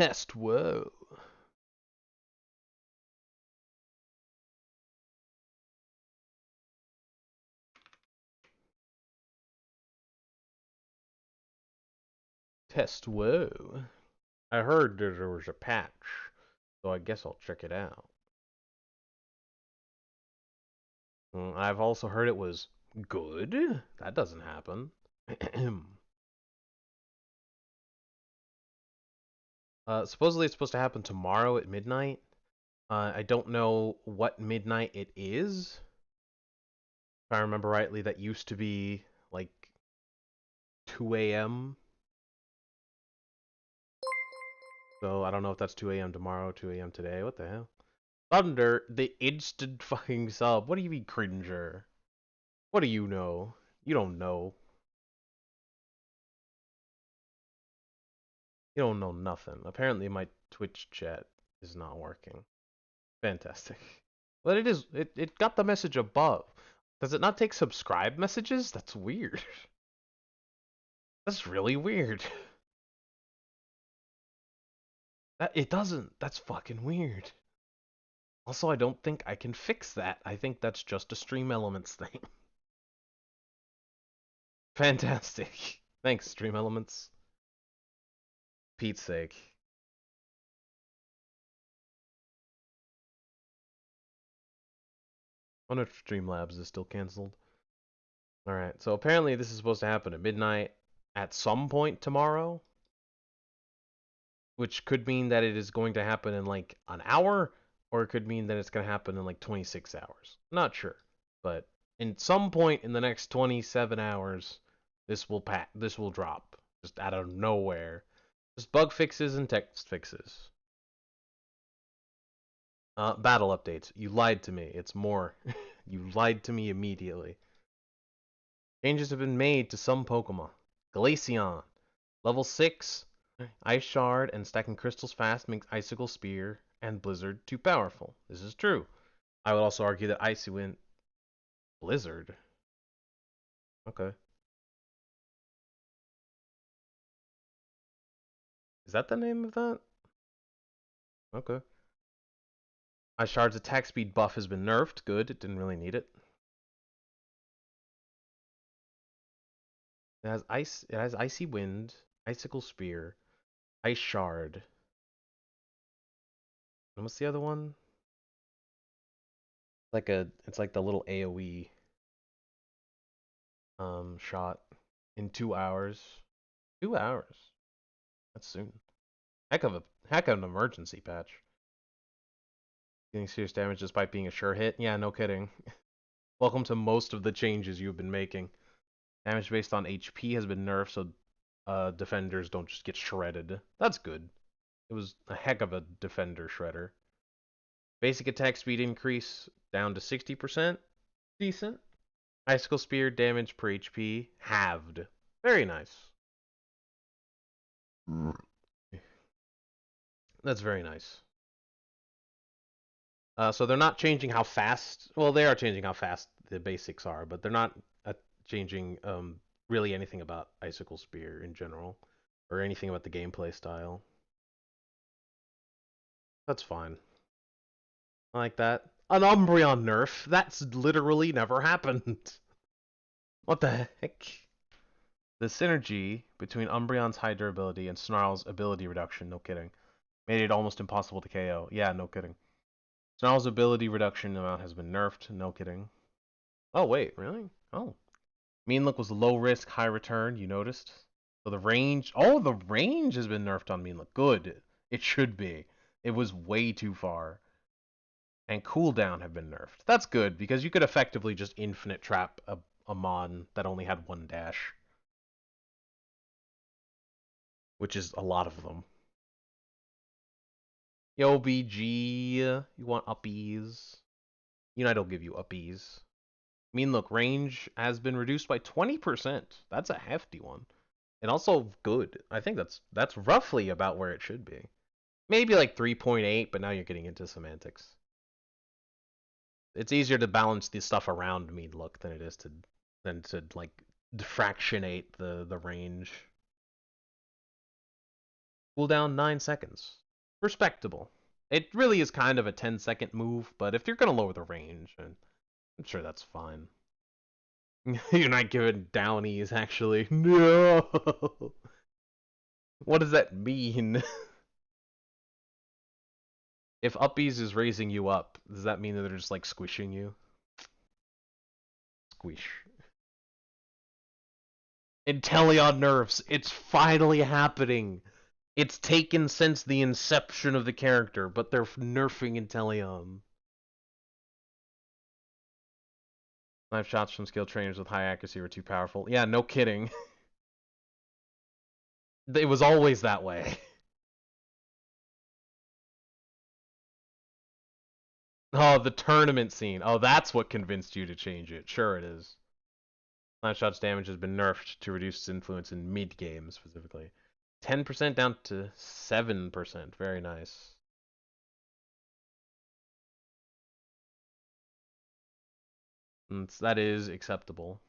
Test, whoa. Test, whoa. I heard there was a patch, so I guess I'll check it out. I've also heard it was good. That doesn't happen. Supposedly it's supposed to happen tomorrow at midnight. I don't know what midnight it is. If I remember rightly, that used to be like 2 a.m. So I don't know if that's 2 a.m. tomorrow, 2 a.m. today. What the hell? Thunder, the instant fucking sub. What do you mean, cringer? What do you know? You don't know. You don't know nothing. Apparently, my Twitch chat is not working. Fantastic. But it is. It got the message above. Does it not take subscribe messages? That's weird. That's really weird. That it doesn't. That's fucking weird. Also, I don't think I can fix that. I think that's just a Stream Elements thing. Fantastic. Thanks, Stream Elements. Pete's sake. I wonder if Streamlabs is still cancelled. Alright, so apparently this is supposed to happen at midnight at some point tomorrow. Which could mean that it is going to happen in like an hour, or it could mean that it's going to happen in like 26 hours. Not sure. But in some point in the next 27 hours, this will drop. Just out of nowhere. Just bug fixes and text fixes. Battle updates. You lied to me. It's more. You lied to me immediately. Changes have been made to some Pokemon. Glaceon. Level 6. Ice Shard and stacking crystals fast makes Icicle Spear and Blizzard too powerful. This is true. I would also argue that Icy Wind... Blizzard? Okay. Is that the name of that? Okay. Ice Shard's attack speed buff has been nerfed. Good. It didn't really need it. It has ice. It has Icy Wind, Icicle Spear, Ice Shard. And what's the other one? It's like the little AoE shot in 2 hours. 2 hours. That's soon. Heck of an emergency patch. Getting serious damage despite being a sure hit. Yeah, no kidding. Welcome to most of the changes you've been making. Damage based on HP has been nerfed, so defenders don't just get shredded. That's good. It was a heck of a defender shredder. Basic attack speed increase down to 60%. Decent. Icicle Spear damage per HP halved. Very nice. That's very nice. So they're not changing how fast. Well, they are changing how fast the basics are, but they're not changing really anything about Icicle Spear in general, or anything about the gameplay style. That's fine. I like that. An Umbreon nerf? That's literally never happened. What the heck? The synergy between Umbreon's high durability and Snarl's ability reduction, no kidding, made it almost impossible to KO. Yeah, no kidding. Snarl's ability reduction amount has been nerfed, no kidding. Oh, wait, really? Oh. Mean Look was low risk, high return, you noticed? So the range... Oh, the range has been nerfed on Mean Look. Good. It should be. It was way too far. And cooldown have been nerfed. That's good, because you could effectively just infinite trap a Mon that only had one dash. Which is a lot of them. Yo, BG, you want uppies? Unite will give you uppies. Mean Look, range has been reduced by 20%. That's a hefty one. And also good. I think that's roughly about where it should be. Maybe like 3.8, but now you're getting into semantics. It's easier to balance the stuff around Mean Look than it is to like fractionate the range. Cooldown 9 seconds. Respectable. It really is kind of a 10-second move, but if you're gonna lower the range, I'm sure that's fine. You're not giving downies, actually. No! What does that mean? If uppies is raising you up, does that mean that they're just like squishing you? Squish. Inteleon nerfs. It's finally happening. It's taken since the inception of the character, but they're nerfing Inteleon. Knife shots from skilled trainers with high accuracy were too powerful. Yeah, no kidding. It was always that way. Oh, the tournament scene. Oh, that's what convinced you to change it. Sure it is. Knife shots damage has been nerfed to reduce its influence in mid-game, specifically. 10% down to 7%. Very nice. And that is acceptable.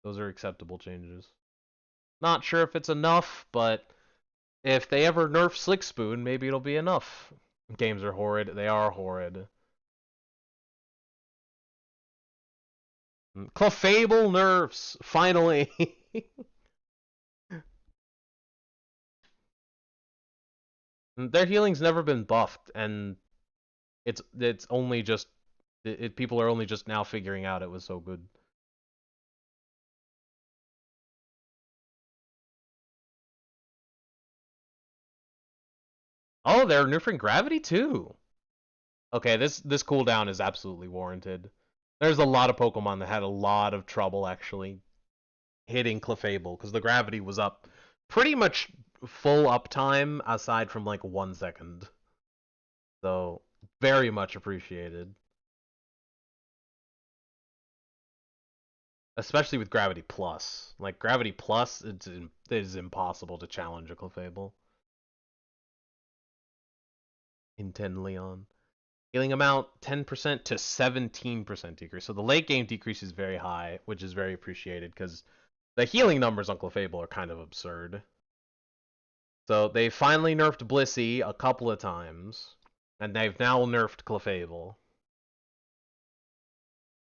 Those are acceptable changes. Not sure if it's enough, but if they ever nerf Slick Spoon, maybe it'll be enough. Games are horrid. They are horrid. Clefable nerfs! Finally! Their healing's never been buffed, and it's only just people are only just now figuring out it was so good. Oh, they're nerfing gravity too. Okay, this cooldown is absolutely warranted. There's a lot of Pokemon that had a lot of trouble actually hitting Clefable because the gravity was up pretty much full uptime aside from like 1 second. So very much appreciated. Especially with Gravity Plus. Like Gravity Plus, it is impossible to challenge a Clefable. Inteleon. Healing amount 10% to 17% decrease. So the late game decrease is very high, which is very appreciated because the healing numbers on Clefable are kind of absurd. So they finally nerfed Blissey a couple of times, and they've now nerfed Clefable.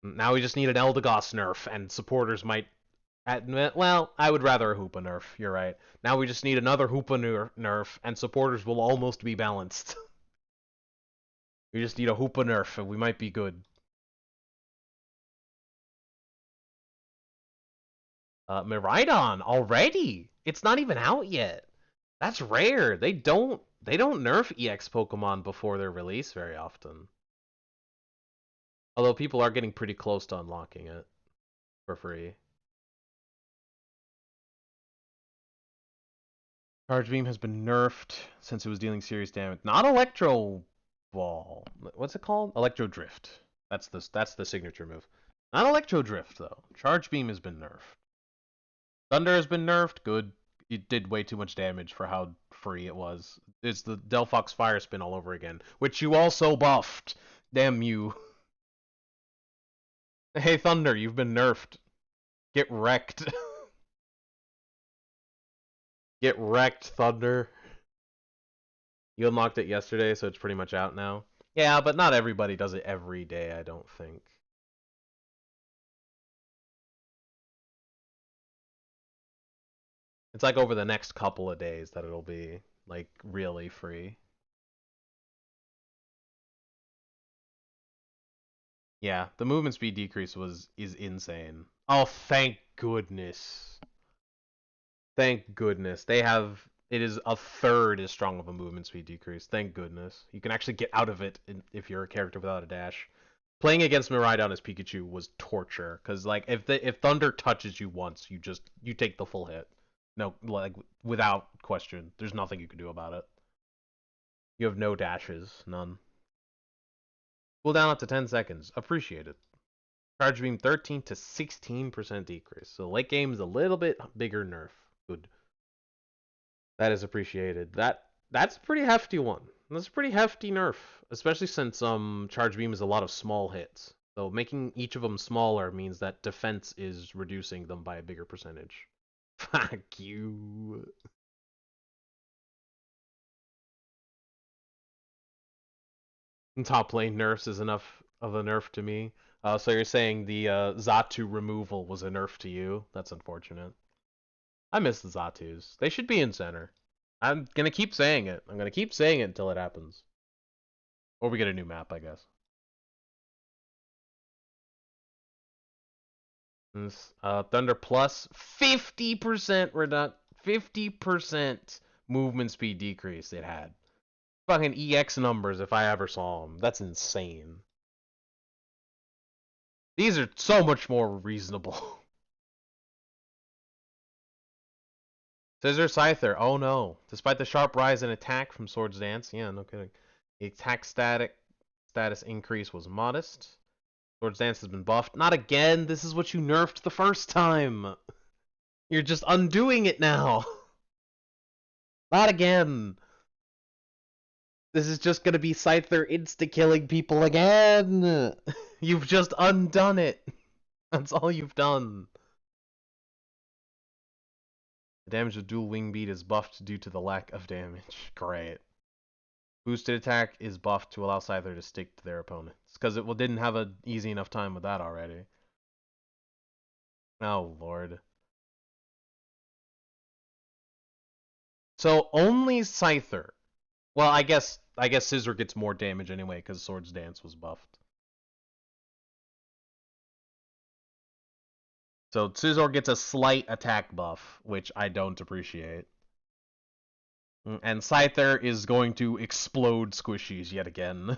Now we just need an Eldegoss nerf, and supporters might admit, well, I would rather a Hoopa nerf, you're right. Now we just need another Hoopa nerf, and supporters will almost be balanced. We just need a Hoopa nerf, and we might be good. Miraidon, already? It's not even out yet. That's rare. They don't nerf EX Pokemon before their release very often. Although people are getting pretty close to unlocking it for free. Charge Beam has been nerfed since it was dealing serious damage. Not Electro Ball. What's it called? Electro Drift. That's the signature move. Not Electro Drift though. Charge Beam has been nerfed. Thunder has been nerfed. Good. It did way too much damage for how free it was. It's the Delphox Fire Spin all over again, which you also buffed. Damn you. Hey Thunder, you've been nerfed. Get wrecked. Get wrecked, Thunder. You unlocked it yesterday, so it's pretty much out now. Yeah, but not everybody does it every day, I don't think. It's like over the next couple of days that it'll be, like, really free. Yeah, the movement speed decrease is insane. Oh, thank goodness. Thank goodness. It is a third as strong of a movement speed decrease. Thank goodness. You can actually get out of it if you're a character without a dash. Playing against Miraidon as Pikachu was torture because like if Thunder touches you once, you take the full hit. No, like without question. There's nothing you can do about it. You have no dashes, none. Cooldown up to 10 seconds. Appreciated. Charge beam 13 to 16% decrease. So late game is a little bit bigger nerf. Good. That is appreciated. That's a pretty hefty one. That's a pretty hefty nerf, especially since charge beam is a lot of small hits. So making each of them smaller means that defense is reducing them by a bigger percentage. Fuck you. Top lane nerfs is enough of a nerf to me. So you're saying the Xatu removal was a nerf to you? That's unfortunate. I miss the Zatus. They should be in center. I'm gonna keep saying it. I'm gonna keep saying it until it happens. Or we get a new map, I guess. Thunder Plus, 50% reduct, 50% movement speed decrease it had. Fucking EX numbers if I ever saw them. That's insane. These are so much more reasonable. Scissor Scyther, oh no. Despite the sharp rise in attack from Swords Dance, yeah, no kidding. The attack status increase was modest. Swords Dance has been buffed. Not again! This is what you nerfed the first time! You're just undoing it now! Not again! This is just gonna be Scyther insta-killing people again! You've just undone it! That's all you've done. The damage of dual wing beat is buffed due to the lack of damage. Great. Boosted attack is buffed to allow Scyther to stick to their opponents. Because it didn't have an easy enough time with that already. Oh, Lord. So only Scyther. Well, I guess Scissor gets more damage anyway because Swords Dance was buffed. So Scizor gets a slight attack buff, which I don't appreciate. And Scyther is going to explode squishies yet again.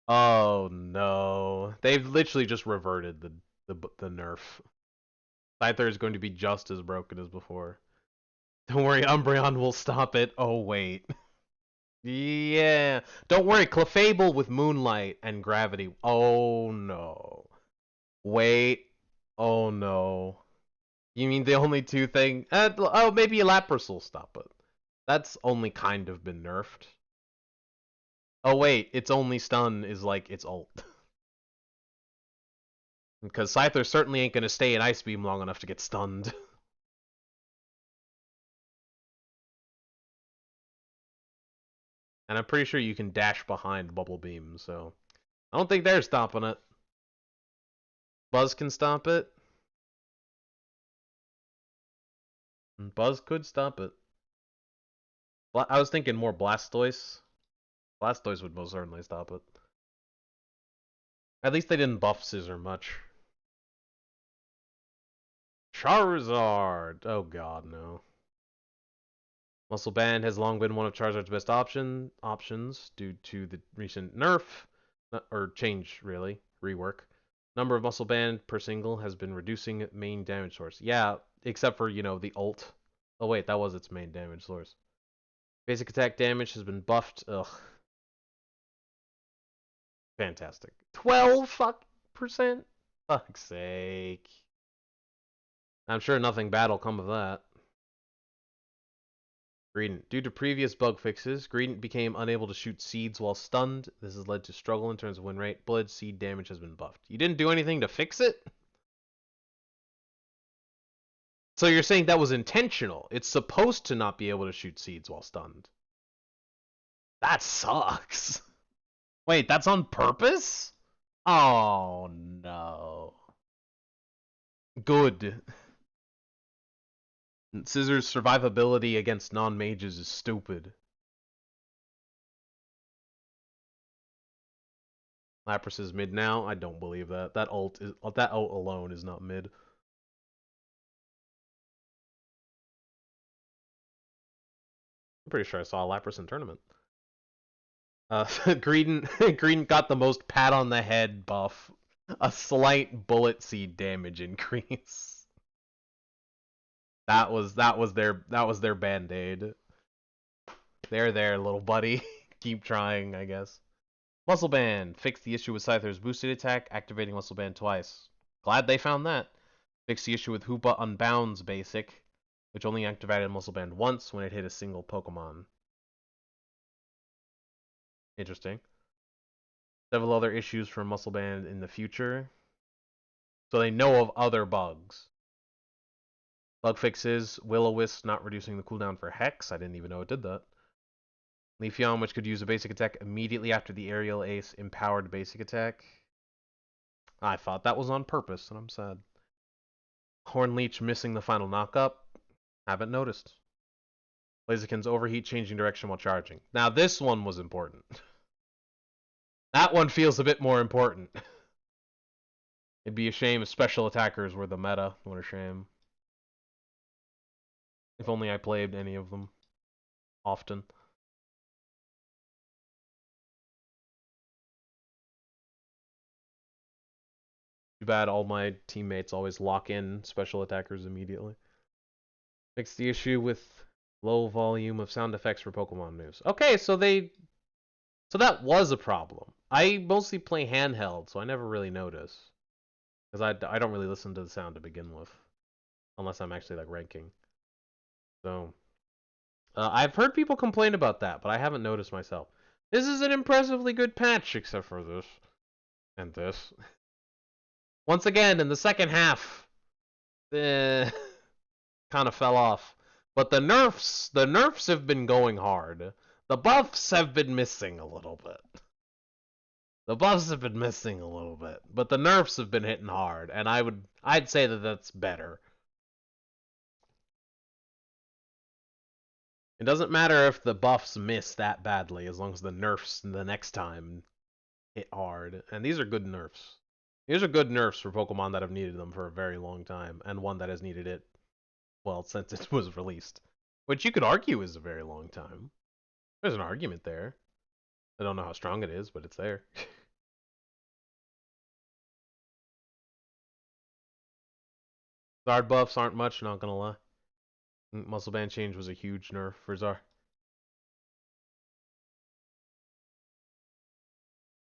Oh no. They've literally just reverted the nerf. Scyther is going to be just as broken as before. Don't worry, Umbreon will stop it. Oh wait. Yeah. Don't worry, Clefable with Moonlight and Gravity. Oh no. Wait. Oh no. You mean the only two thing? Oh, maybe Lapras will stop it. That's only kind of been nerfed. Oh wait, its only stun is like its ult. Because Scyther certainly ain't gonna stay in Ice Beam long enough to get stunned. And I'm pretty sure you can dash behind Bubble Beam, so I don't think they're stopping it. Buzz can stop it. Buzz could stop it. I was thinking more Blastoise. Blastoise would most certainly stop it. At least they didn't buff Scissor much. Charizard! Oh god, no. Muscle Band has long been one of Charizard's best options due to the recent nerf, or change really, rework. Number of Muscle Band per single has been reducing main damage source. Yeah, except for, the ult. Oh wait, that was its main damage source. Basic attack damage has been buffed. Ugh. Fantastic. 12%? Fuck's sake. I'm sure nothing bad will come of that. Greedent. Due to previous bug fixes, Greedent became unable to shoot seeds while stunned. This has led to struggle in terms of win rate. Blood seed damage has been buffed. You didn't do anything to fix it? So you're saying that was intentional. It's supposed to not be able to shoot seeds while stunned. That sucks. Wait, that's on purpose? Oh no. Good. Scissor's survivability against non-mages is stupid. Lapras is mid now. I don't believe that. That ult alone is not mid. I'm pretty sure I saw Lapras in tournament. Green got the most pat on the head buff. A slight bullet seed damage increase. That was their band-aid. There, little buddy. Keep trying, I guess. Muscle Band. Fix the issue with Scyther's boosted attack, activating Muscle Band twice. Glad they found that. Fix the issue with Hoopa Unbound's basic, which only activated Muscle Band once when it hit a single Pokemon. Interesting. Several other issues for Muscle Band in the future. So they know of other bugs. Bug fixes, Will-O-Wisp not reducing the cooldown for Hex. I didn't even know it did that. Leafeon, which could use a basic attack immediately after the aerial ace empowered basic attack. I thought that was on purpose, and I'm sad. Horn Leech missing the final knockup. Haven't noticed. Blaziken's overheat changing direction while charging. Now this one was important. That one feels a bit more important. It'd be a shame if special attackers were the meta. What a shame. If only I played any of them often. Too bad all my teammates always lock in special attackers immediately. Fix the issue with low volume of sound effects for Pokemon moves. Okay, so that was a problem. I mostly play handheld, so I never really notice. Because I don't really listen to the sound to begin with. Unless I'm actually like ranking. So I've heard people complain about that, but I haven't noticed myself. This is an impressively good patch, except for this. And this. Once again, in the second half, kind of fell off. But the nerfs have been going hard. The buffs have been missing a little bit. The buffs have been missing a little bit, but the nerfs have been hitting hard, and I'd say that that's better. It doesn't matter if the buffs miss that badly, as long as the nerfs the next time hit hard. And these are good nerfs. These are good nerfs for Pokemon that have needed them for a very long time, and one that has needed it, well, since it was released. Which you could argue is a very long time. There's an argument there. I don't know how strong it is, but it's there. Zard buffs aren't much, not gonna lie. Muscle Band change was a huge nerf for Zard.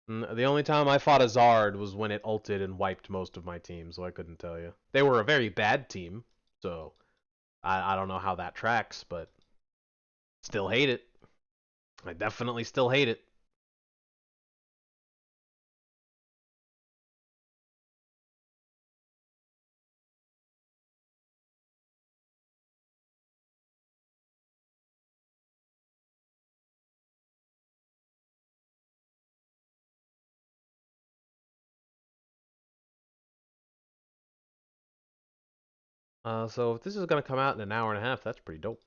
The only time I fought a Zard was when it ulted and wiped most of my team, so I couldn't tell you. They were a very bad team, so I don't know how that tracks, but still hate it. I definitely still hate it. So if this is gonna come out in an hour and a half, that's pretty dope.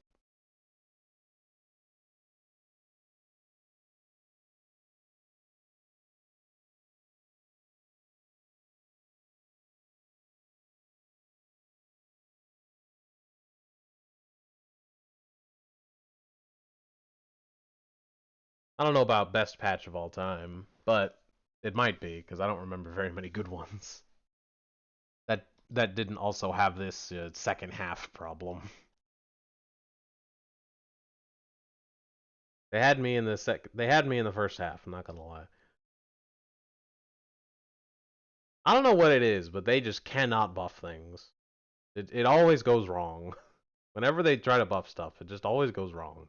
I don't know about best patch of all time, but it might be because I don't remember very many good ones. That didn't also have this second half problem. They had me in the They had me in the first half. I'm not gonna lie. I don't know what it is, but they just cannot buff things. It always goes wrong. Whenever they try to buff stuff, it just always goes wrong.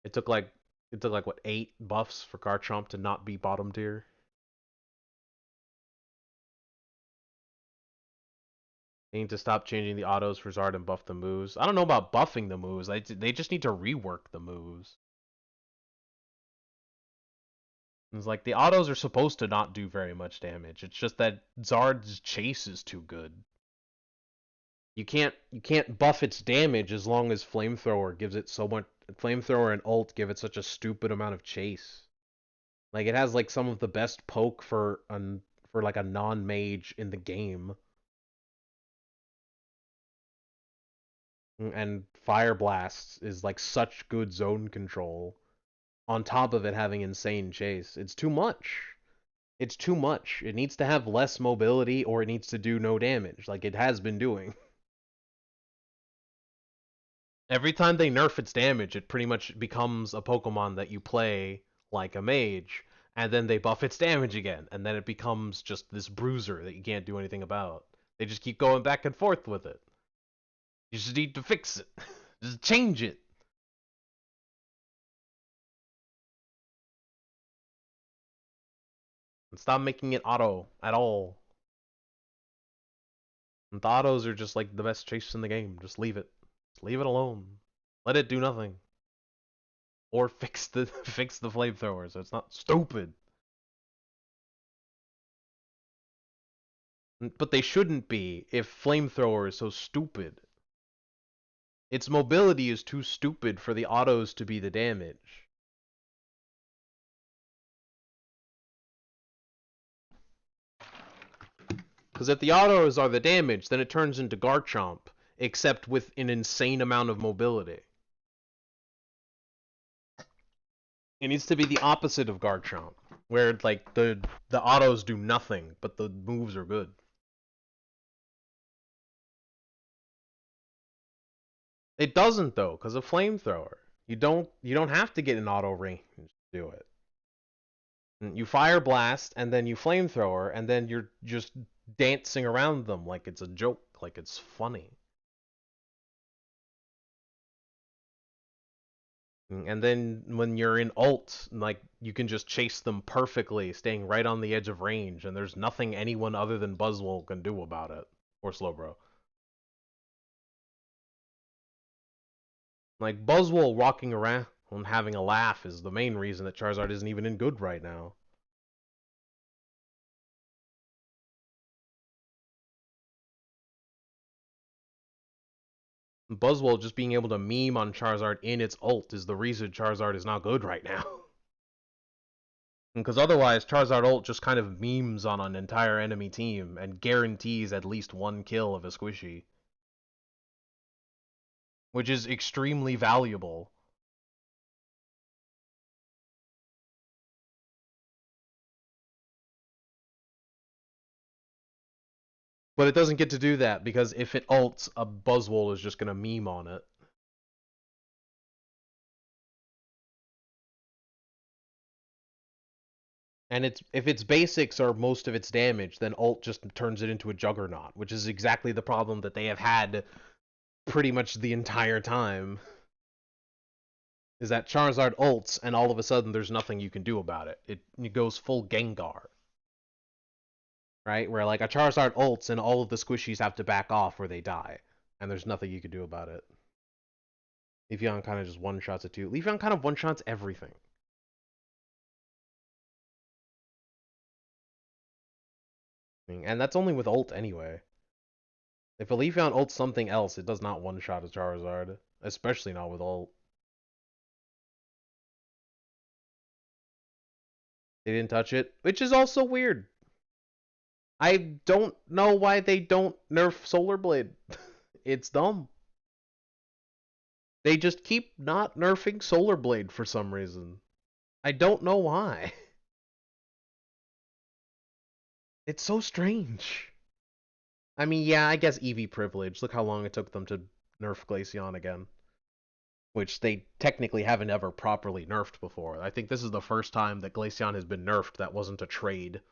It took like what 8 buffs for Garchomp to not be bottom tier. They need to stop changing the autos for Zard and buff the moves. I don't know about buffing the moves. They just need to rework the moves. It's like the autos are supposed to not do very much damage. It's just that Zard's chase is too good. You can't buff its damage as long as Flamethrower gives it so much. Flamethrower and Ult give it such a stupid amount of chase. Like it has like some of the best poke for like a non-mage in the game. And Fire Blast is like such good zone control. On top of it having insane chase, it's too much. It's too much. It needs to have less mobility or it needs to do no damage, like it has been doing. Every time they nerf its damage, it pretty much becomes a Pokemon that you play like a mage, and then they buff its damage again, and then it becomes just this bruiser that you can't do anything about. They just keep going back and forth with it. You just need to fix it. Just change it. And stop making it auto at all. And the autos are just like the best chase in the game. Just leave it. Just leave it alone. Let it do nothing. or fix the flamethrower, so it's not stupid. But they shouldn't be if flamethrower is so stupid. Its mobility is too stupid for the autos to be the damage. Because if the autos are the damage, then it turns into Garchomp, except with an insane amount of mobility. It needs to be the opposite of Garchomp, where like the autos do nothing, but the moves are good. It doesn't though, because of flamethrower. You don't have to get an auto range to do it. You fire blast and then you flamethrower and then you're just dancing around them like it's a joke, like it's funny. And then when you're in ult, like you can just chase them perfectly, staying right on the edge of range, and there's nothing anyone other than Buzzwole can do about it. Or Slowbro. Like Buzzwole walking around and having a laugh is the main reason that Charizard isn't even in good right now. Buzzwole just being able to meme on Charizard in its ult is the reason Charizard is not good right now. Because otherwise, Charizard ult just kind of memes on an entire enemy team and guarantees at least one kill of a squishy. Which is extremely valuable. But it doesn't get to do that because if it ults, a Buzzwole is just going to meme on it. And if its basics are most of its damage, then ult just turns it into a Juggernaut, which is exactly the problem that they have had pretty much the entire time. Is that Charizard ults, and all of a sudden there's nothing you can do about it. It goes full Gengar. Right? Where like a Charizard ults and all of the squishies have to back off or they die. And there's nothing you can do about it. Leafeon kind of just one-shots it too. Leafeon kind of one-shots everything. And that's only with ult anyway. If a Leafeon ults something else, it does not one-shot a Charizard. Especially not with ult. They didn't touch it, which is also weird. I don't know why they don't nerf Solar Blade. It's dumb. They just keep not nerfing Solar Blade for some reason. I don't know why. It's so strange. I mean, yeah, I guess EV privilege. Look how long it took them to nerf Glaceon again. Which they technically haven't ever properly nerfed before. I think this is the first time that Glaceon has been nerfed that wasn't a trade.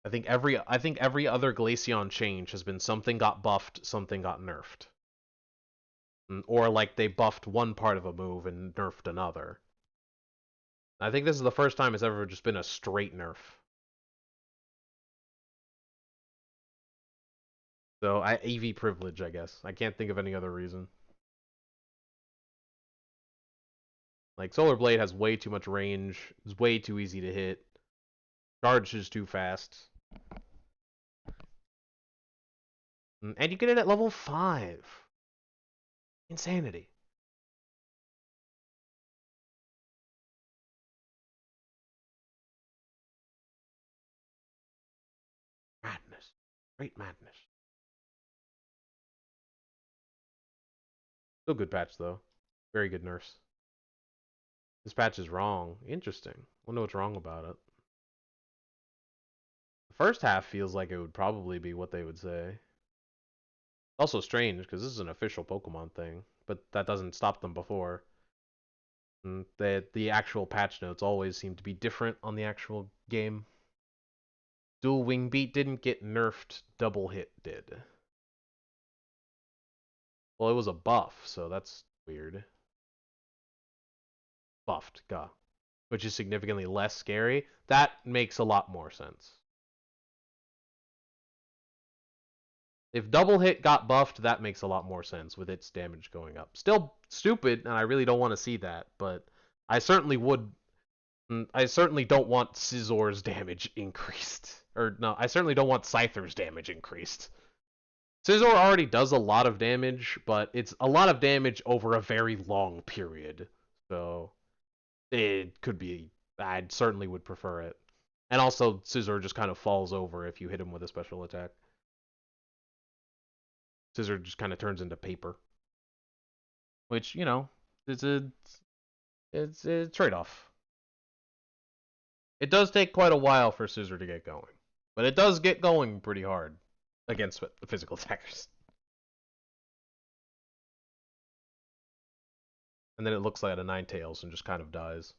I think every other Glaceon change has been something got buffed, something got nerfed. Or like they buffed one part of a move and nerfed another. I think this is the first time it's ever just been a straight nerf. So EV privilege, I guess. I can't think of any other reason. Like Solar Blade has way too much range. It's way too easy to hit. Charge is too fast. And you get it at level 5. Insanity. Madness. Great madness. Still good patch, though. Very good nerfs. This patch is wrong. Interesting. Wonder what's wrong about it. The first half feels like it would probably be what they would say. Also strange, because this is an official Pokemon thing, but that doesn't stop them before. The actual patch notes always seem to be different on the actual game. Dual Wing Beat didn't get nerfed, Double Hit did. Well, it was a buff, so that's weird. Buffed, gah. Which is significantly less scary. That makes a lot more sense. If Double Hit got buffed, that makes a lot more sense with its damage going up. Still stupid, and I really don't want to see that, but I certainly would. I certainly don't want Scisor's damage increased. Or, no, I certainly don't want Scyther's damage increased. Scizor already does a lot of damage, but it's a lot of damage over a very long period. So, it could be. I certainly would prefer it. And also, Scizor just kind of falls over if you hit him with a special attack. Scizor just kind of turns into paper. Which, you know, it's a trade-off. It does take quite a while for Scizor to get going. But it does get going pretty hard against the physical attackers. And then it looks like a Ninetales and just kind of dies.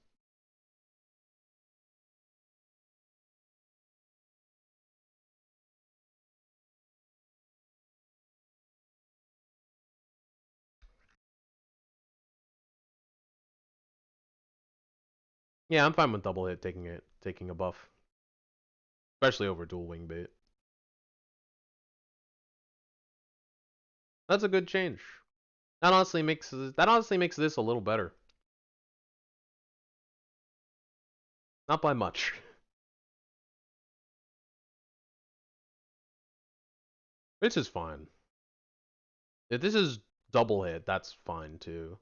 Yeah, I'm fine with double hit taking a buff. Especially over dual wing bait. That's a good change. That honestly makes this a little better. Not by much. This is fine. If this is double hit, that's fine too.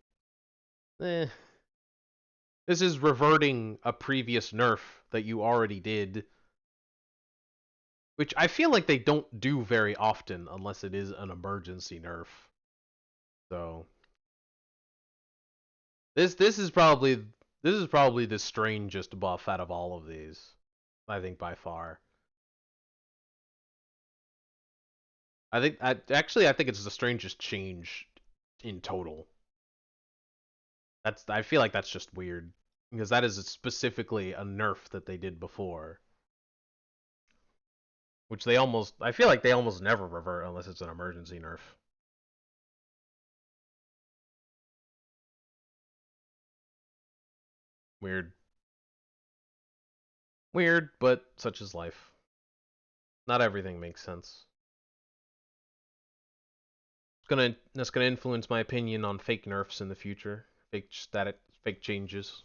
This is reverting a previous nerf that you already did. Which I feel like they don't do very often unless it is an emergency nerf. So this is probably the strangest buff out of all of these. I think by far. I think I think it's the strangest change in total. I feel like that's just weird because that is specifically a nerf that they did before. Which I feel like they almost never revert unless it's an emergency nerf. Weird. Weird, but such is life. Not everything makes sense. That's gonna influence my opinion on fake nerfs in the future. Fake changes.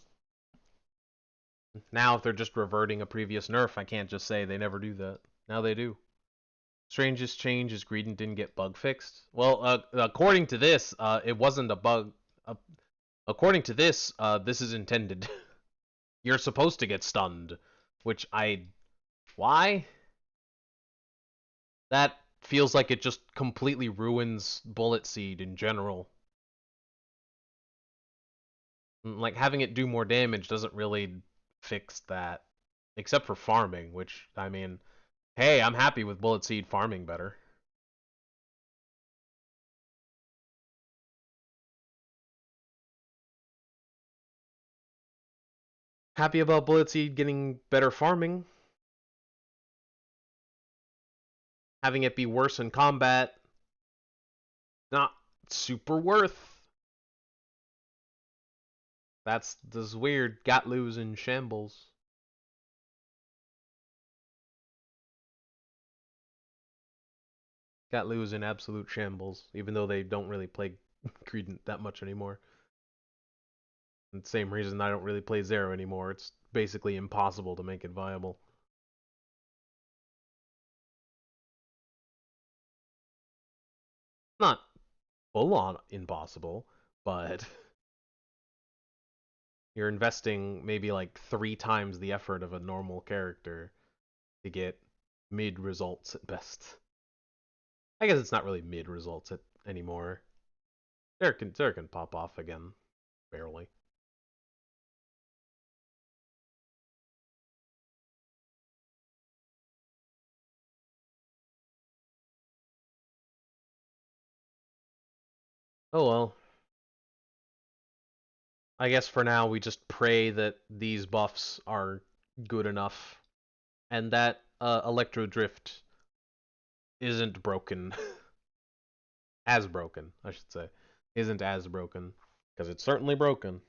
Now, if they're just reverting a previous nerf, I can't just say they never do that. Now they do. Strangest change is Greedent didn't get bug fixed. Well, according to this, it wasn't a bug. According to this, this is intended. You're supposed to get stunned, which why? That feels like it just completely ruins Bullet Seed in general. Like, having it do more damage doesn't really fix that. Except for farming, which, I mean, hey, I'm happy with Bullet Seed farming better. Happy about Bullet Seed getting better farming. Having it be worse in combat, not super worth. That's weird. Gatlu's in shambles. Gatlu is in absolute shambles, even though they don't really play Greedent that much anymore. And the same reason I don't really play Zero anymore. It's basically impossible to make it viable. Not full on impossible, but you're investing maybe like 3 times the effort of a normal character to get mid results at best. I guess it's not really mid results anymore. There can pop off again, barely. Oh well. I guess for now we just pray that these buffs are good enough and that Electro Drift isn't broken. As broken, I should say. Isn't as broken. Because it's certainly broken.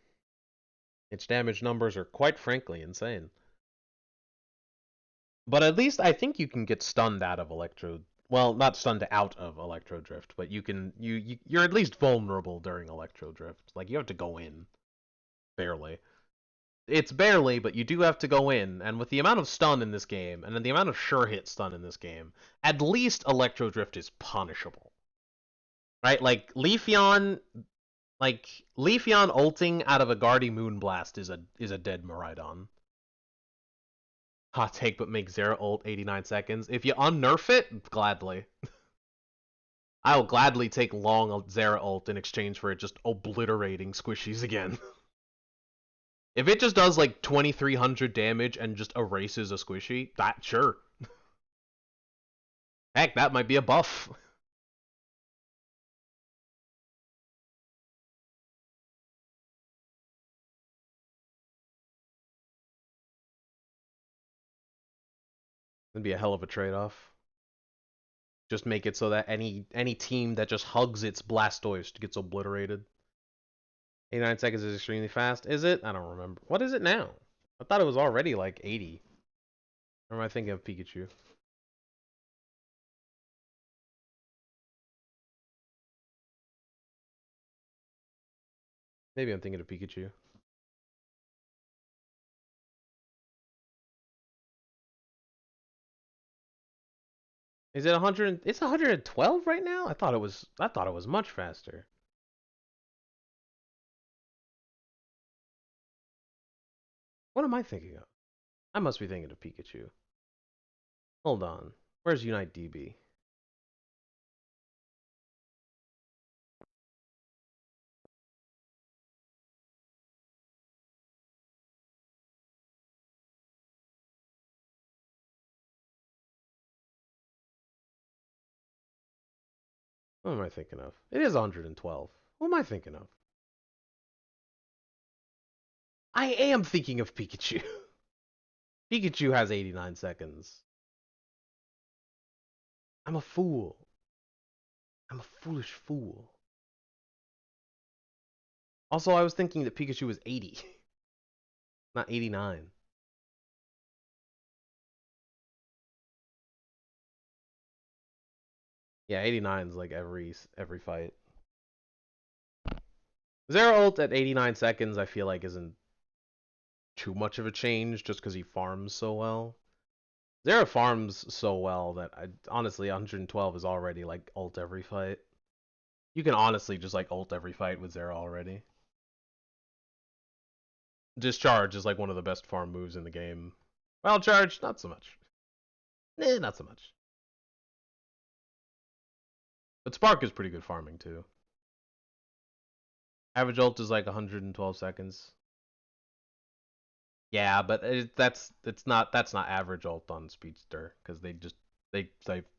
Its damage numbers are quite frankly insane. But at least I think you can get stunned out of Electro well, not stunned out of Electro Drift, but you're at least vulnerable during Electro Drift. Like you have to go in barely. It's barely, but you do have to go in, and with the amount of stun in this game, and then the amount of sure hit stun in this game, at least Electro Drift is punishable. Right? Leafeon ulting out of a Guardy Moonblast is a dead Miraidon. Hot take, but make Zera ult 89 seconds. If you unnerf it, gladly. I will gladly take long Zera ult in exchange for it just obliterating squishies again. If it just does like 2300 damage and just erases a squishy, that sure. Heck, that might be a buff. That'd be a hell of a trade-off. Just make it so that any team that just hugs its Blastoise gets obliterated. 89 seconds is extremely fast. Is it? I don't remember. What is it now? I thought it was already like 80. Or am I thinking of Pikachu? Maybe I'm thinking of Pikachu. Is it 100? It's 112 right now? I thought it was much faster. What am I thinking of? I must be thinking of Pikachu. Hold on. Where's Unite DB? What am I thinking of? It is 112. What am I thinking of? I am thinking of Pikachu. Pikachu has 89 seconds. I'm a fool. I'm a foolish fool. Also, I was thinking that Pikachu was 80, not 89. Yeah, 89 is like every fight. Zero ult at 89 seconds, I feel like isn't too much of a change just because he farms so well. Zera farms so well that honestly 112 is already like ult every fight. You can honestly just like ult every fight with Zera already. Discharge is like one of the best farm moves in the game. Wild Charge, not so much. Not so much. But Spark is pretty good farming too. Average ult is like 112 seconds. Yeah, but that's not average ult on Speedster because they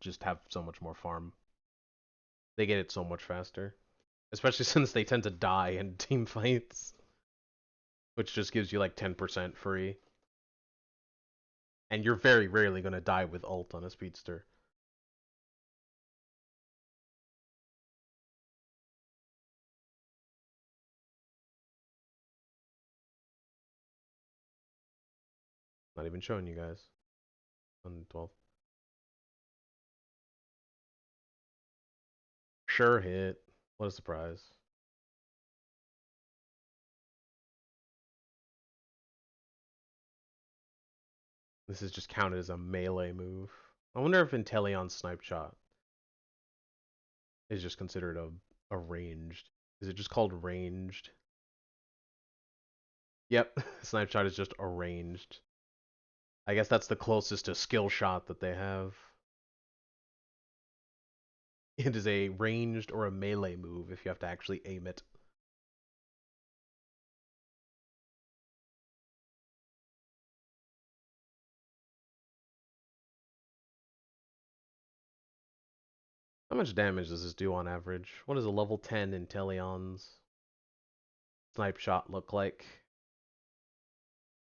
just have so much more farm. They get it so much faster, especially since they tend to die in team fights, which just gives you like 10% free. And you're very rarely gonna die with ult on a Speedster. Not even showing you guys. 112. Sure hit. What a surprise. This is just counted as a melee move. I wonder if Inteleon's Snipe Shot is just considered a ranged. Is it just called ranged? Yep, Snipe Shot is just a ranged. I guess that's the closest to skill shot that they have. It is a ranged or a melee move if you have to actually aim it. How much damage does this do on average? What does a level 10 Inteleon's Snipe Shot look like?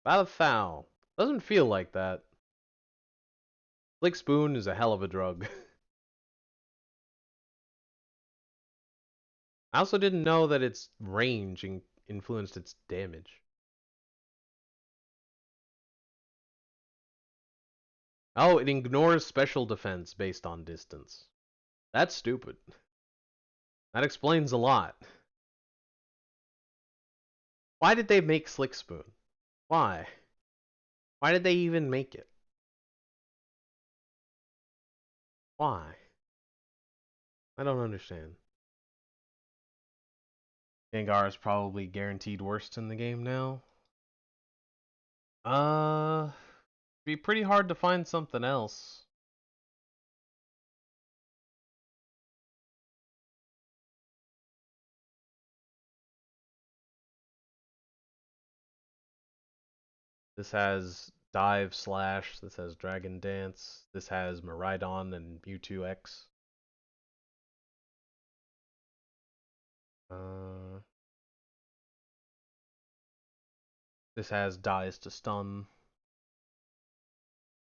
About a thou. Doesn't feel like that. Flick Spoon is a hell of a drug. I also didn't know that its range influenced its damage. Oh, it ignores special defense based on distance. That's stupid. That explains a lot. Why did they make Slick Spoon? Why? Why did they even make it? Why? I don't understand. Gengar is probably guaranteed worst in the game now. Be pretty hard to find something else. This has Dive Slash, this has Dragon Dance, this has Miraidon and Mewtwo X. This has Dies to Stun.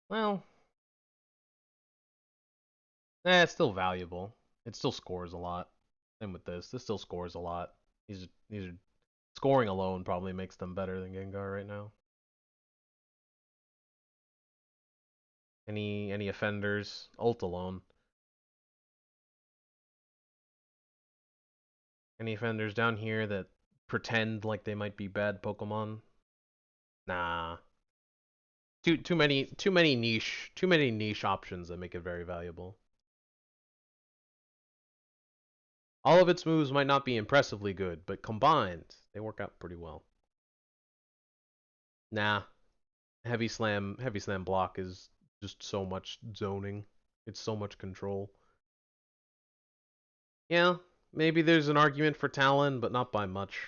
Well, it's still valuable. It still scores a lot. Same with this. This still scores a lot. These are scoring alone probably makes them better than Gengar right now. Any offenders? Ult alone. Any offenders down here that pretend like they might be bad Pokemon? Nah. Too many niche options that make it very valuable. All of its moves might not be impressively good, but combined, they work out pretty well. Nah. Heavy Slam block is just so much zoning. It's so much control. Yeah, maybe there's an argument for Talon, but not by much.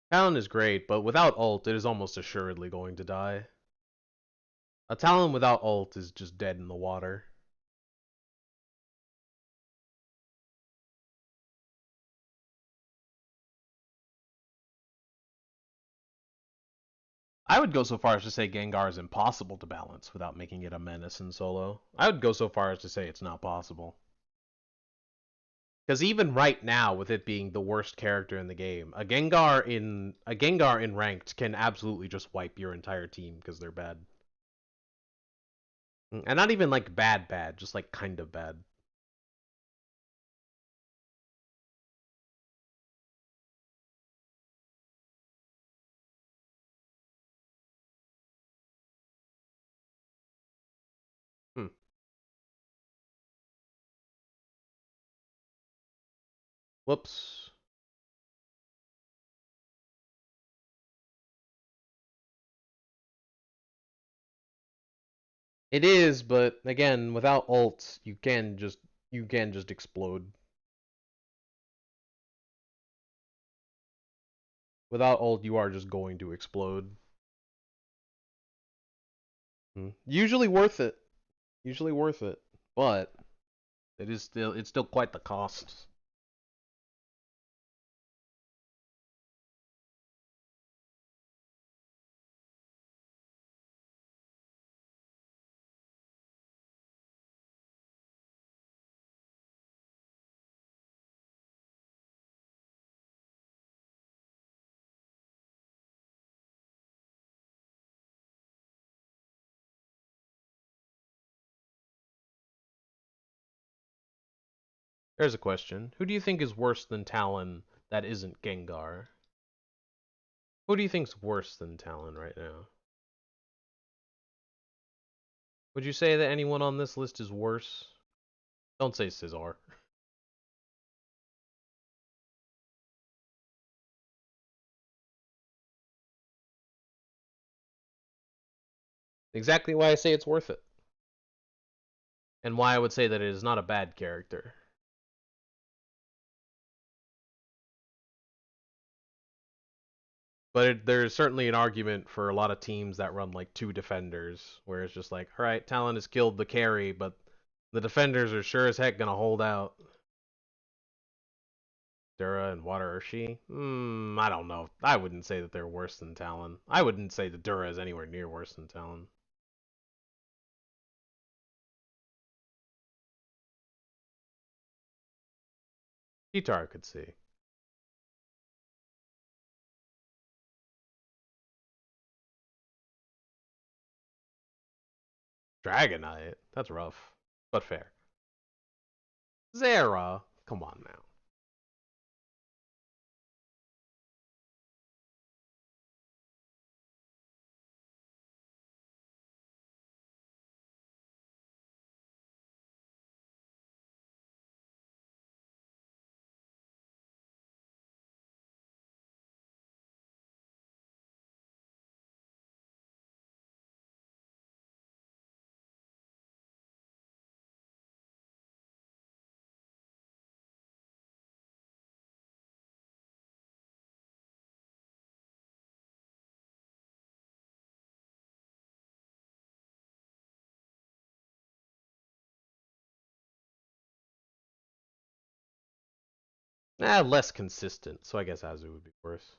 Talon is great, but without ult, it is almost assuredly going to die. A Talon without ult is just dead in the water. I would go so far as to say Gengar is impossible to balance without making it a menace in solo. I would go so far as to say it's not possible. Because even right now, with it being the worst character in the game, a Gengar in ranked can absolutely just wipe your entire team because they're bad. And not even like bad, just like kind of bad. Hmm. Whoops. It is, but again, without ults, you can just explode. Without ult, you are just going to explode. Usually worth it. Usually worth it, but it's still quite the cost. There's a question. Who do you think is worse than Talon that isn't Gengar? Who do you think's worse than Talon right now? Would you say that anyone on this list is worse? Don't say Scizor. Exactly why I say it's worth it. And why I would say that it is not a bad character. But there's certainly an argument for a lot of teams that run like two defenders, where it's just like, alright, Talon has killed the carry, but the defenders are sure as heck gonna hold out. Dura and Water Urshi? I don't know. I wouldn't say that they're worse than Talon. I wouldn't say that Dura is anywhere near worse than Talon. Cheetar I could see. Dragonite? That's rough, but fair. Zera? Come on now. Less consistent, so I guess Azu would be worse.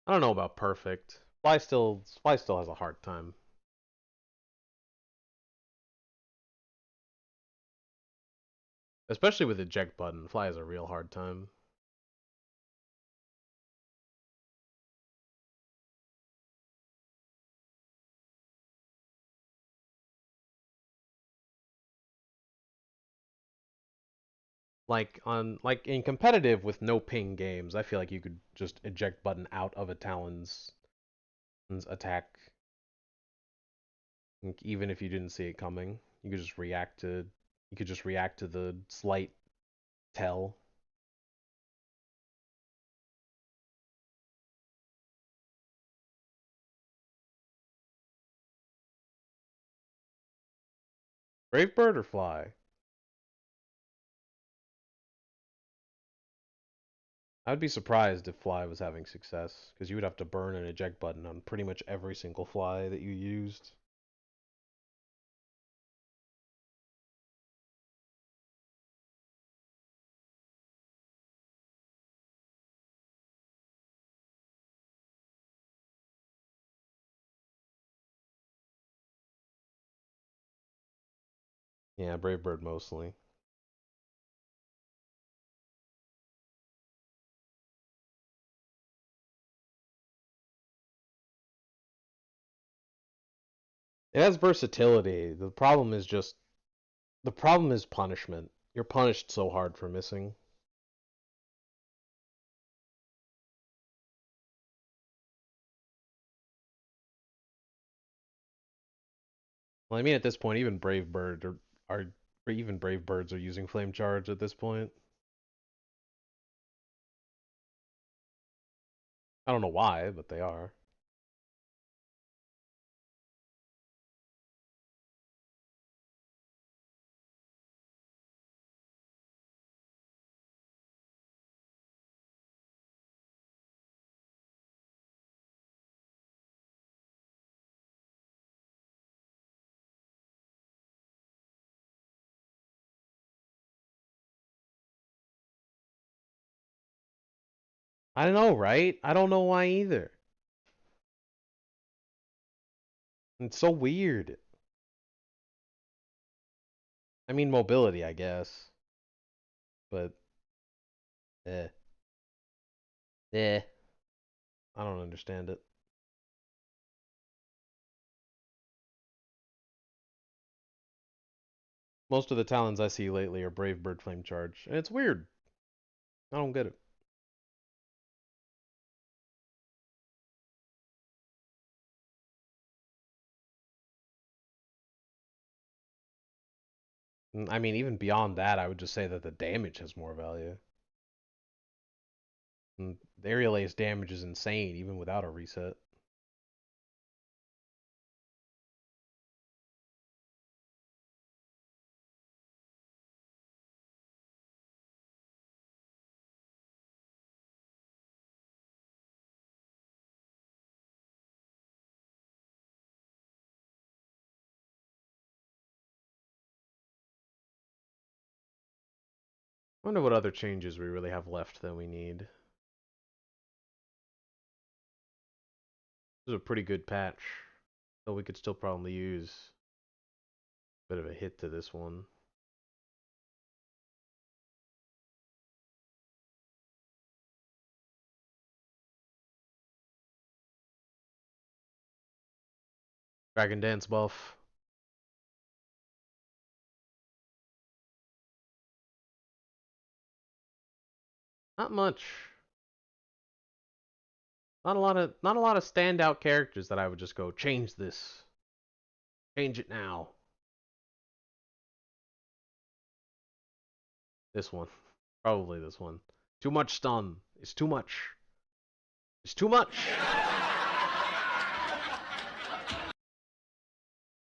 I don't know about perfect. Fly still has a hard time. Especially with eject button, Fly has a real hard time. Like in competitive with no ping games, I feel like you could just eject button out of a Talon's attack, like, even if you didn't see it coming. You could just react to the slight tell. Brave Bird or Fly? I'd be surprised if Fly was having success, because you would have to burn an eject button on pretty much every single Fly that you used. Yeah, Brave Bird mostly. It has versatility. The problem is punishment. You're punished so hard for missing. Well, I mean, at this point, even even Brave Birds are using Flame Charge at this point. I don't know why, but they are. I don't know, right? I don't know why either. It's so weird. I mean, mobility, I guess, but eh, eh. I don't understand it. Most of the talents I see lately are Brave Bird Flame Charge, and it's weird. I don't get it. I mean, even beyond that, I would just say that the damage has more value. And the Aerial Ace damage is insane, even without a reset. Wonder what other changes we really have left that we need. This is a pretty good patch, though we could still probably use a bit of a hit to this one. Dragon Dance buff. Not much. Not a lot of standout characters that I would just go change this. Change it now. This one. Probably this one. Too much stun. It's too much. It's too much.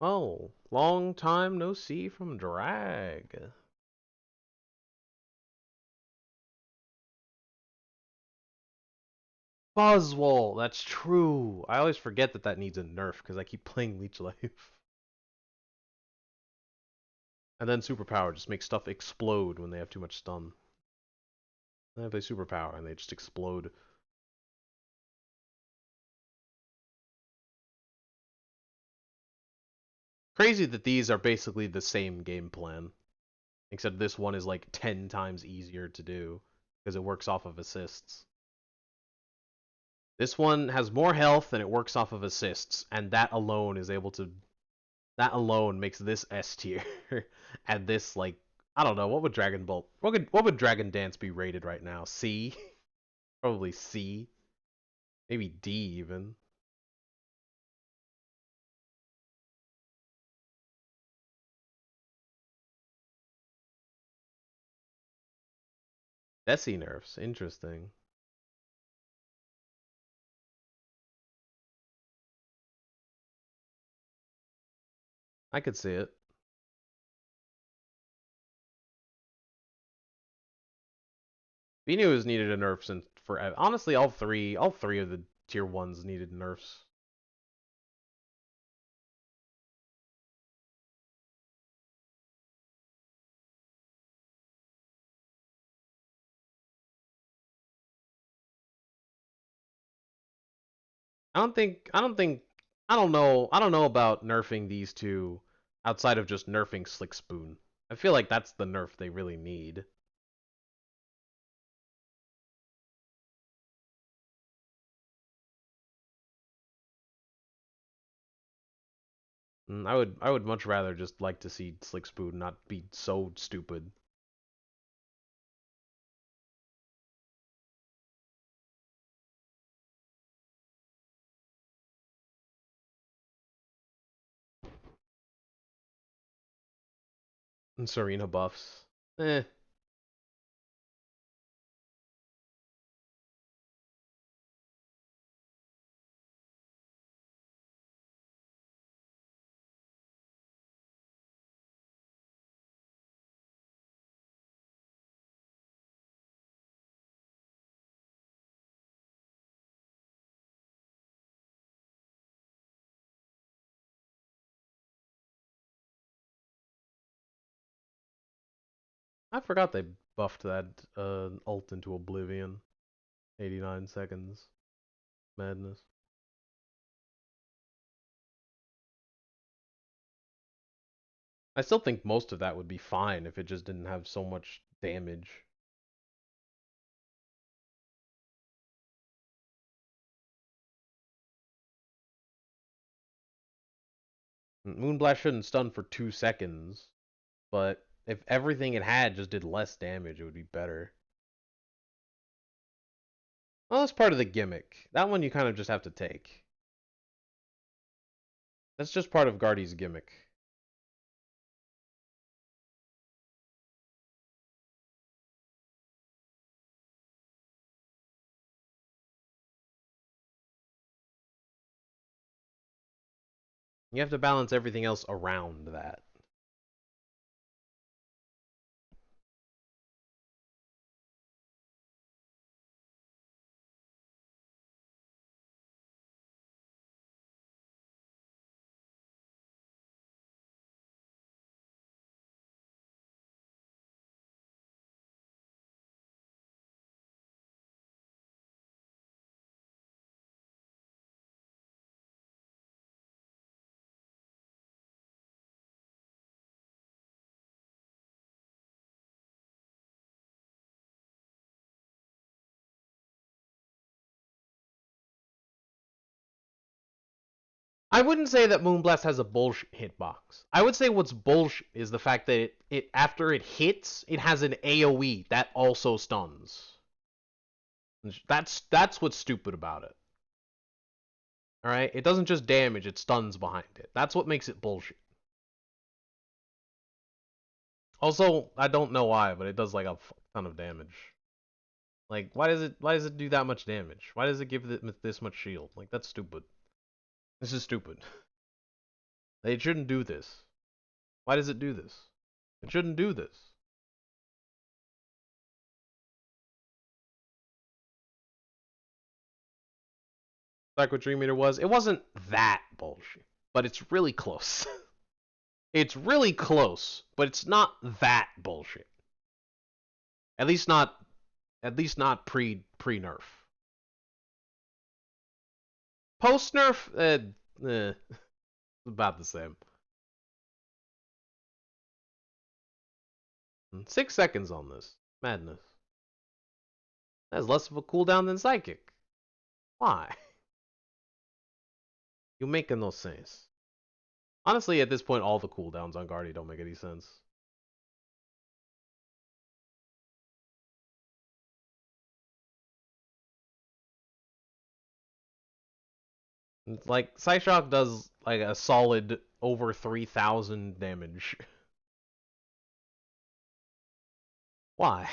Oh, long time no see from Drag. Buzzwole, that's true. I always forget that that needs a nerf because I keep playing Leech Life. And then Superpower just makes stuff explode when they have too much stun. Then I play Superpower and they just explode. Crazy that these are basically the same game plan. Except this one is like 10 times easier to do because it works off of assists. This one has more health and it works off of assists, and that alone is able to. That alone makes this S tier, and this like I don't know what would Dragon Bolt, what would Dragon Dance be rated right now? C, probably C, maybe D even. Desi nerfs, interesting. I could see it. Venu has needed a nerf since forever. Honestly, all three of the tier ones needed nerfs. I don't know about nerfing these two outside of just nerfing Slick Spoon. I feel like that's the nerf they really need. I would much rather just like to see Slick Spoon not be so stupid. And Serena buffs. Eh. I forgot they buffed that ult into Oblivion. 89 seconds. Madness. I still think most of that would be fine if it just didn't have so much damage. Moonblast shouldn't stun for 2 seconds, but if everything it had just did less damage, it would be better. Well, that's part of the gimmick. That one you kind of just have to take. That's just part of Guardy's gimmick. You have to balance everything else around that. I wouldn't say that Moonblast has a bullshit hitbox. I would say what's bullshit is the fact that it after it hits, it has an AoE that also stuns. That's what's stupid about it. All right, it doesn't just damage; it stuns behind it. That's what makes it bullshit. Also, I don't know why, but it does like a ton of damage. Like, why does it do that much damage? Why does it give it this much shield? Like, that's stupid. This is stupid. It shouldn't do this. Why does it do this? It shouldn't do this. Like what Dream Eater was, it wasn't that bullshit, but it's really close. It's really close, but it's not that bullshit. At least not, pre nerf. Post nerf, about the same. 6 seconds on this madness. That's less of a cooldown than Psychic. Why? You making no sense. Honestly, at this point, all the cooldowns on Guardy don't make any sense. Like, Psyshock does like a solid over 3,000 damage. Why?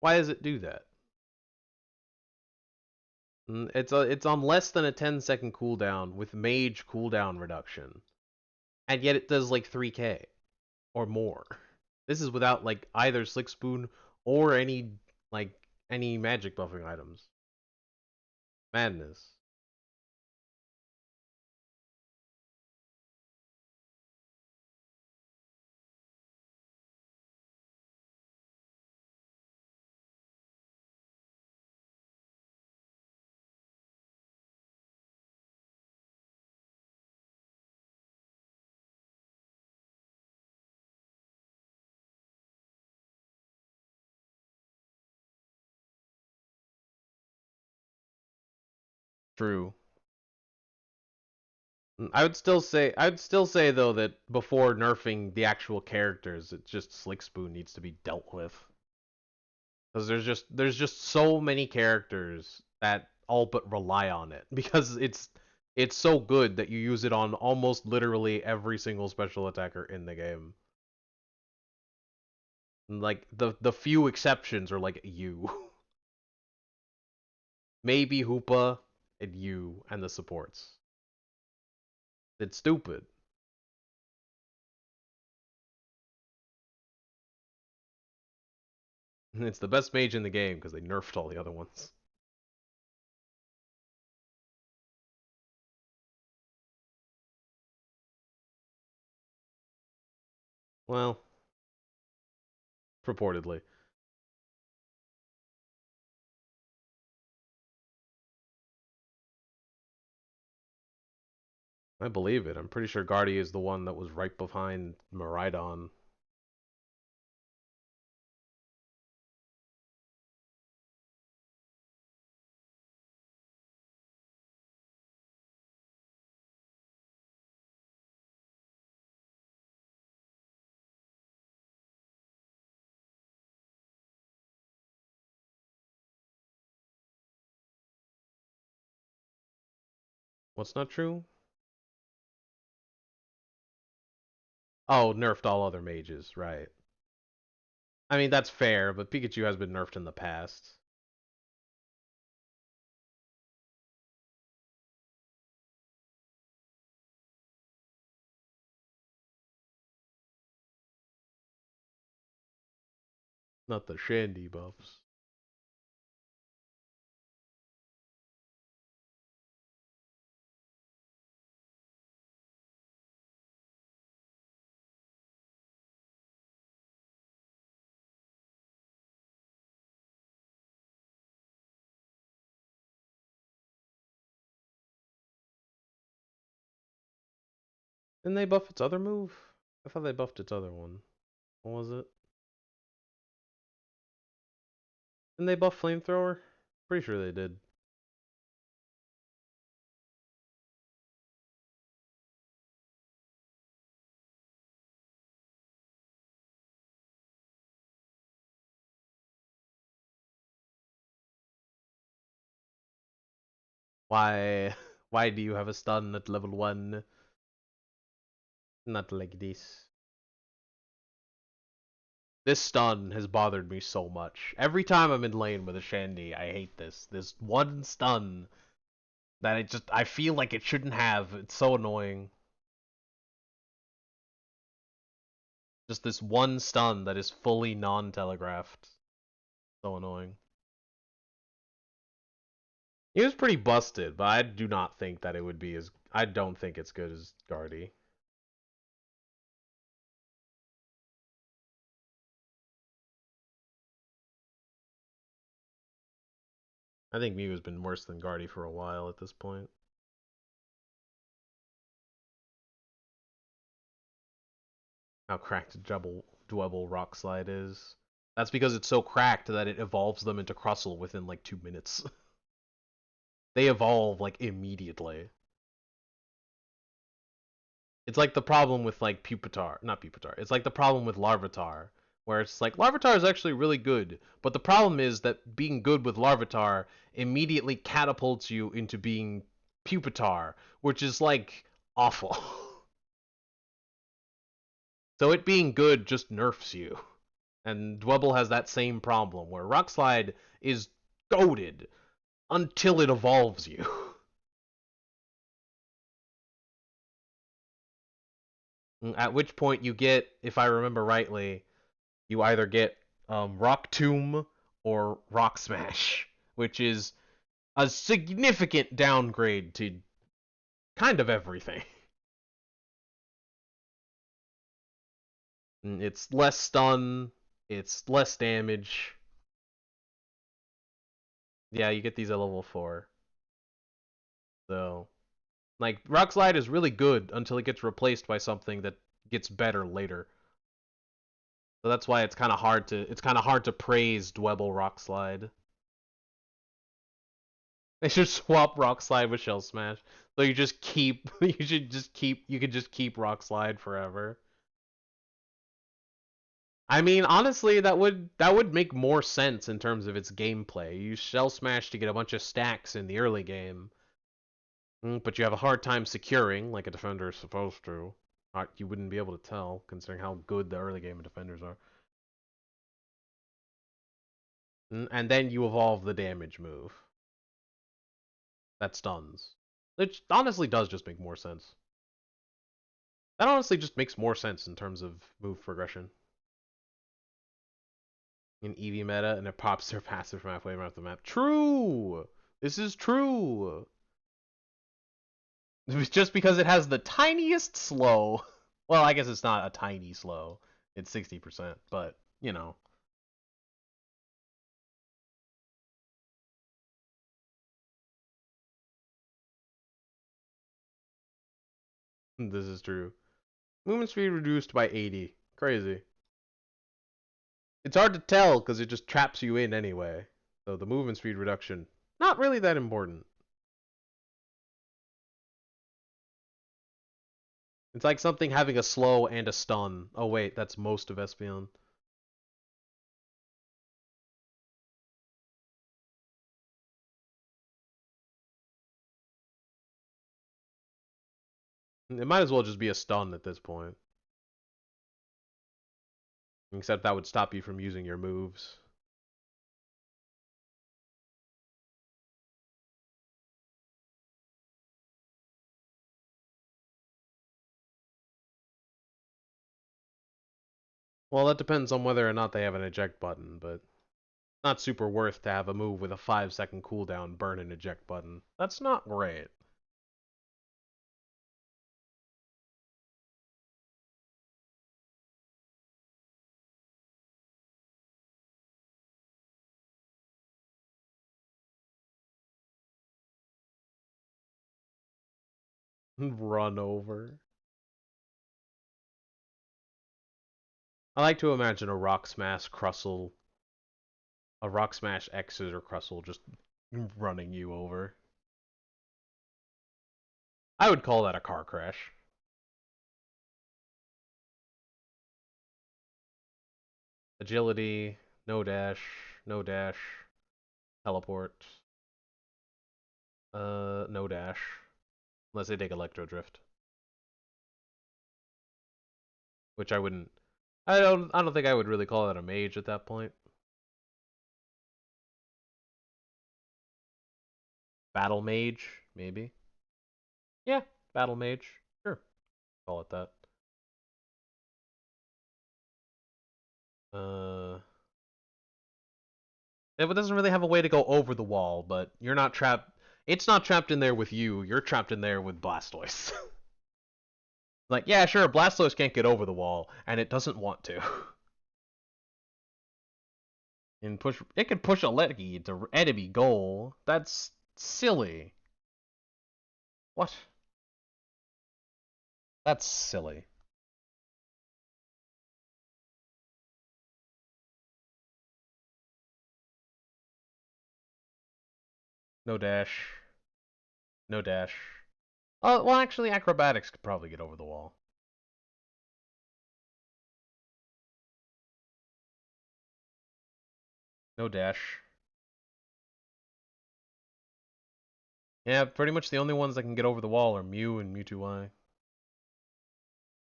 Why does it do that? It's on less than a 10-second cooldown with mage cooldown reduction. And yet it does like 3k or more. This is without like either Slick Spoon or any magic buffing items. Madness. True. I would still say though that before nerfing the actual characters, it's just Slick Spoon needs to be dealt with. Because there's just so many characters that all but rely on it because it's so good that you use it on almost literally every single special attacker in the game. Like the few exceptions are like you, maybe Hoopa, and you and the supports. It's stupid. It's the best mage in the game because they nerfed all the other ones. Well, purportedly. I believe it. I'm pretty sure Guardy is the one that was right behind Miraidon. What's not true? Oh, nerfed all other mages, right. I mean, that's fair, but Pikachu has been nerfed in the past. Not the Shandy buffs. Didn't they buff its other move? I thought they buffed its other one. What was it? Didn't they buff Flamethrower? Pretty sure they did. Why? Why do you have a stun at level 1? Not like this. This stun has bothered me so much. Every time I'm in lane with a Shandy, I hate this. This one stun that I feel like it shouldn't have. It's so annoying. Just this one stun that is fully non-telegraphed. So annoying. He was pretty busted, but I do not think that it would be as... I don't think it's good as Guardy. I think Mew has been worse than Guardy for a while at this point. How cracked Dwebble Rock Slide is. That's because it's so cracked that it evolves them into Crustle within like 2 minutes. They evolve like immediately. It's like the problem with like Pupitar, not Pupitar. It's like the problem with Larvitar, where it's like Larvitar is actually really good, but the problem is that being good with Larvitar immediately catapults you into being Pupitar, which is like awful. So it being good just nerfs you. And Dwebble has that same problem, where Rock Slide is goated until it evolves you. At which point you get, if I remember rightly, you either get Rock Tomb or Rock Smash, which is a significant downgrade to kind of everything. It's less stun, it's less damage. Yeah, you get these at level 4. So, like, Rock Slide is really good until it gets replaced by something that gets better later. So that's why it's kind of hard to praise Dwebble Rock Slide. They should swap Rock Slide with Shell Smash. So you just keep you can just keep Rock Slide forever. I mean, honestly, that would make more sense in terms of its gameplay. You use Shell Smash to get a bunch of stacks in the early game, but you have a hard time securing, like a defender is supposed to. You wouldn't be able to tell, considering how good the early game defenders are. And then you evolve the damage move that stuns. Which honestly does just make more sense. That honestly just makes more sense in terms of move progression. In EV meta, and it pops their passive from halfway around the map. True! This is true! Just because it has the tiniest slow. Well, I guess it's not a tiny slow. It's 60%, but, you know. This is true. Movement speed reduced by 80. Crazy. It's hard to tell because it just traps you in anyway. So the movement speed reduction, not really that important. It's like something having a slow and a stun. Oh wait, that's most of Espeon. It might as well just be a stun at this point. Except that would stop you from using your moves. Well, that depends on whether or not they have an eject button, but not super worth to have a move with a 5-second cooldown burn an eject button. That's not great. Run over. I like to imagine a Rock Smash Crustle, a Rock Smash X's or Crustle just running you over. I would call that a car crash. Agility, no dash, no dash, teleport. No dash. Unless they take Electro Drift. Which I wouldn't. I don't think I would really call that a mage at that point. Battle Mage, maybe. Yeah, Battle Mage. Sure. Call it that. It doesn't really have a way to go over the wall, but you're not trapped. It's not trapped in there with you. You're trapped in there with Blastoise. Like, yeah, sure, Blastoise can't get over the wall, and it doesn't want to. And push, it can push a Leggy to enemy goal. That's silly. What? That's silly. No dash. No dash. Oh, well, actually, Acrobatics could probably get over the wall. No dash. Yeah, pretty much the only ones that can get over the wall are Mew and Mewtwo-Y.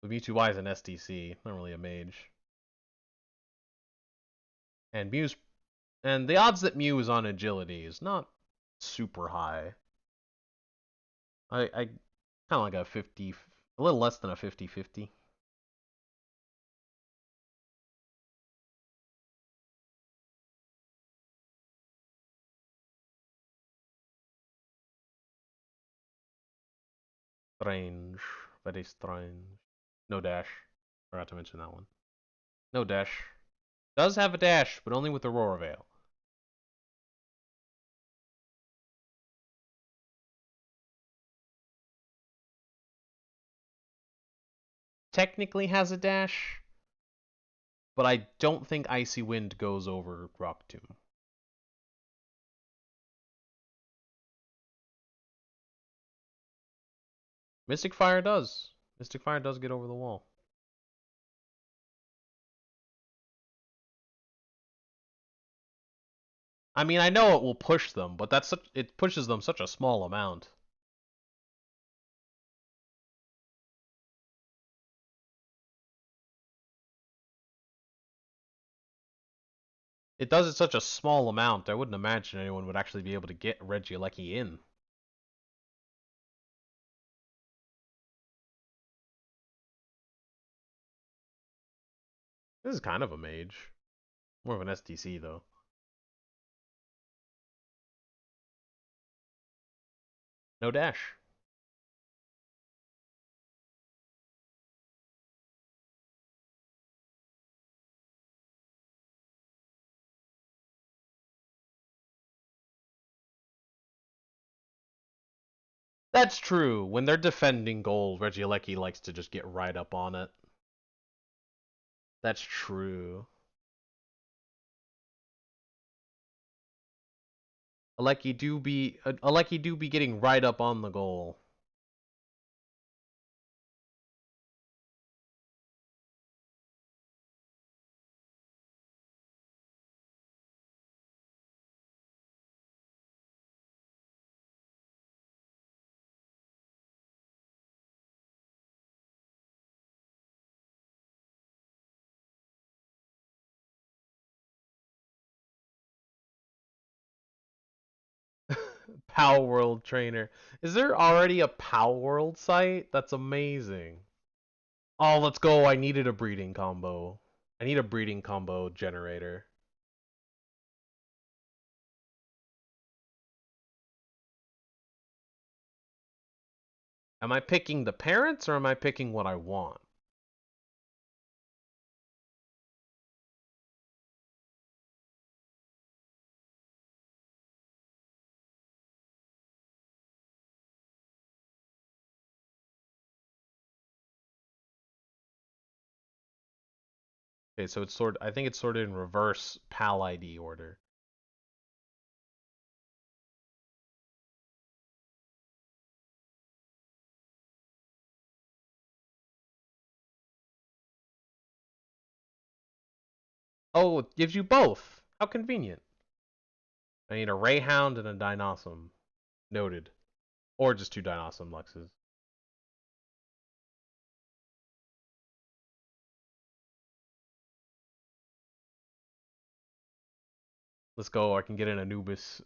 The Mewtwo-Y is an STC, not really a mage. And Mew's, and the odds that Mew is on agility is not super high. I kind of like a 50, a little less than a 50-50. Strange. Very strange. No dash. Forgot to mention that one. No dash. Does have a dash, but only with Aurora Veil. Technically has a dash, but I don't think Icy Wind goes over Rock Tomb. Mystic Fire does. Mystic Fire does get over the wall. I mean, I know it will push them, but it pushes them such a small amount. It does it such a small amount, I wouldn't imagine anyone would actually be able to get Regieleki in. This is kind of a mage. More of an STC, though. No dash. That's true. When they're defending goal, Regieleki likes to just get right up on it. That's true. Aleki do be getting right up on the goal. Power World Trainer. Is there already a Power World site? That's amazing. Oh, let's go. I needed a breeding combo. I need a breeding combo generator. Am I picking the parents or am I picking what I want? Okay, so it's I think it's sorted in reverse PAL ID order. Oh, it gives you both. How convenient. I need a Rayhound and a Dinosom. Noted. Or just 2 Dinosom Luxes. Let's go, I can get an Anubis.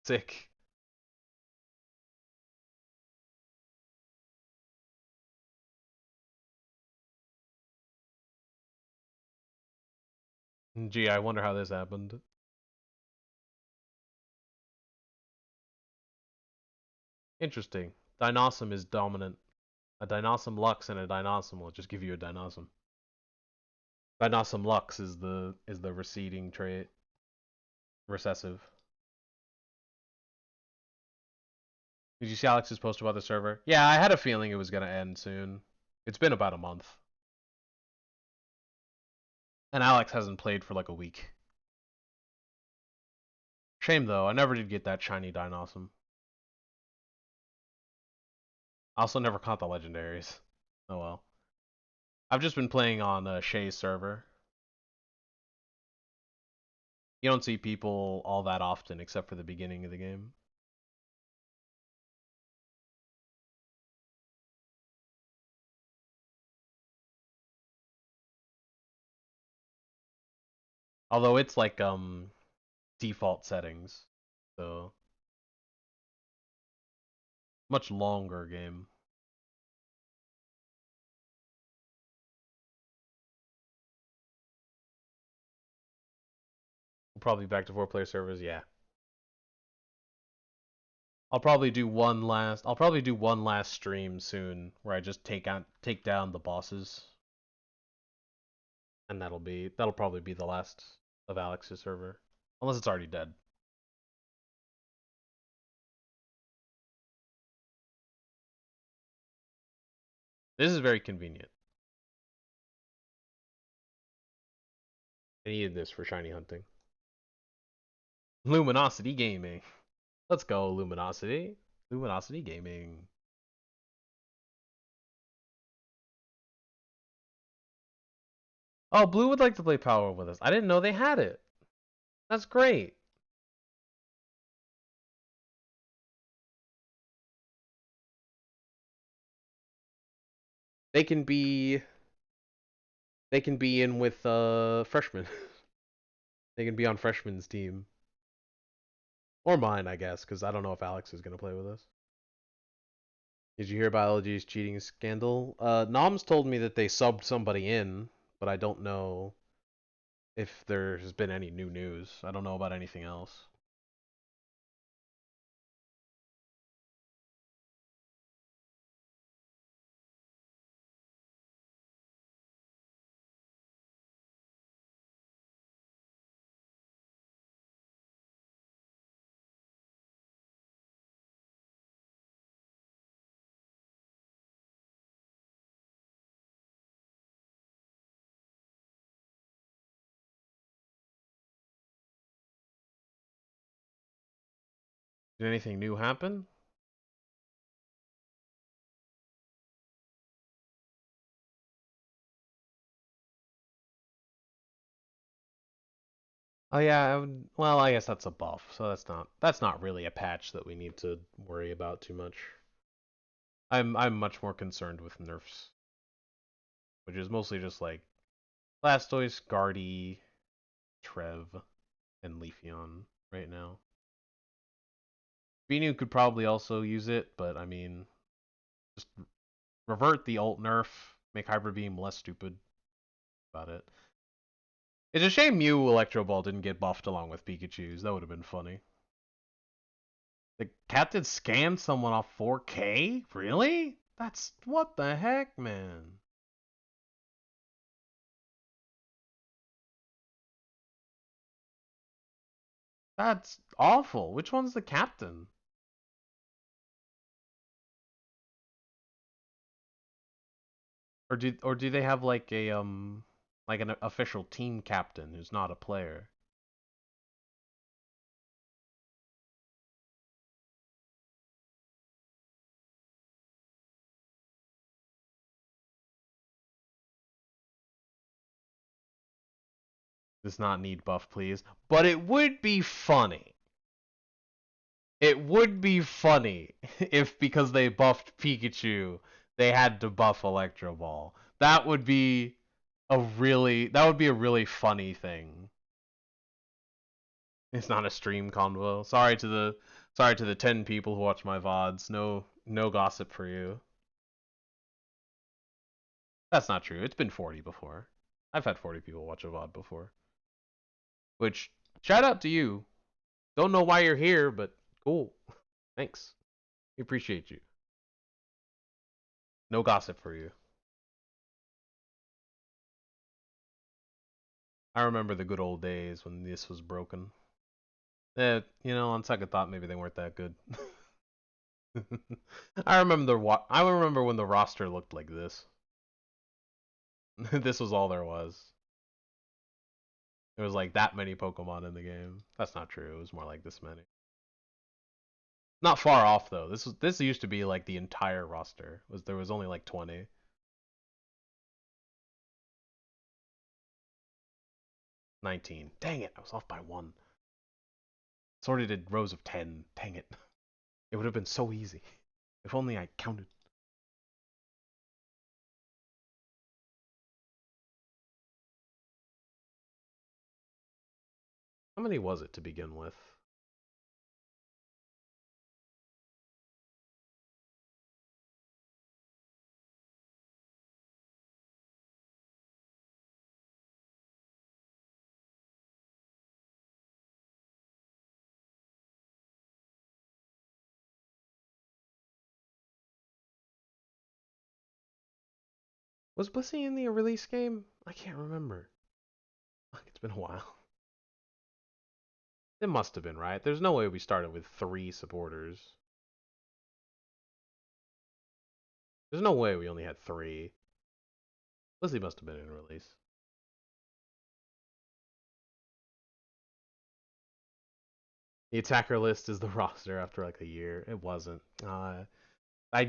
Sick. Gee, I wonder how this happened. Interesting. Dinosom is dominant. A Dinosom Lux and a Dinosom will just give you a Dinosom. Dinosom Lux is the receding trait. Recessive. Did you see Alex's post about the server? Yeah, I had a feeling it was gonna end soon. It's been about a month. And Alex hasn't played for like a week. Shame though, I never did get that shiny Dinosom. I also never caught the legendaries. Oh well. I've just been playing on Shay's server. You don't see people all that often except for the beginning of the game. Although it's like default settings. So much longer game. We'll probably be back to 4-player servers, yeah. I'll probably do one last stream soon where I just take down the bosses. And that'll probably be the last of Alex's server. Unless it's already dead. This is very convenient. I needed this for shiny hunting. Luminosity Gaming. Let's go, Luminosity. Luminosity Gaming. Oh, Blue would like to play Power with us. I didn't know they had it. That's great. They can be in with freshmen. They can be on freshman's team. Or mine, I guess, because I don't know if Alex is gonna play with us. Did you hear about LG's cheating scandal? Noms told me that they subbed somebody in, but I don't know if there has been any new news. I don't know about anything else. Did anything new happen? Oh yeah, well, I guess that's a buff, so that's not really a patch that we need to worry about too much. I'm much more concerned with nerfs, which is mostly just like Blastoise, Guardy, Trev, and Leafeon right now. Binu could probably also use it, but I mean, just revert the alt nerf, make Hybrid Beam less stupid about it. It's a shame Mew Electro Ball didn't get buffed along with Pikachu's. That would have been funny. The captain scanned someone off 4K? Really? That's what the heck, man. That's awful. Which one's the captain? Or do they have like a like an official team captain who's not a player? Does not need buff, please. But it would be funny. It would be funny if because they buffed Pikachu, they had to buff Electro Ball. That would be a really funny thing. It's not a stream convo. Sorry to the 10 people who watch my VODs. No gossip for you. That's not true. It's been 40 before. I've had 40 people watch a VOD before. Which, shout out to you. Don't know why you're here, but cool. Thanks. We appreciate you. No gossip for you. I remember the good old days when this was broken. On second thought, maybe they weren't that good. I remember when the roster looked like this. This was all there was. There was like that many Pokemon in the game. That's not true. It was more like this many. Not far off though. This used to be like the entire roster. There was only like 20. 19. Dang it, I was off by one. Sorted in rows of 10. Dang it. It would have been so easy. If only I counted. How many was it to begin with? Was Blissey in the release game? I can't remember. It's been a while. It must have been, right? There's no way we started with 3 supporters. There's no way we only had 3. Blissey must have been in release. The attacker list is the roster after like a year. It wasn't. I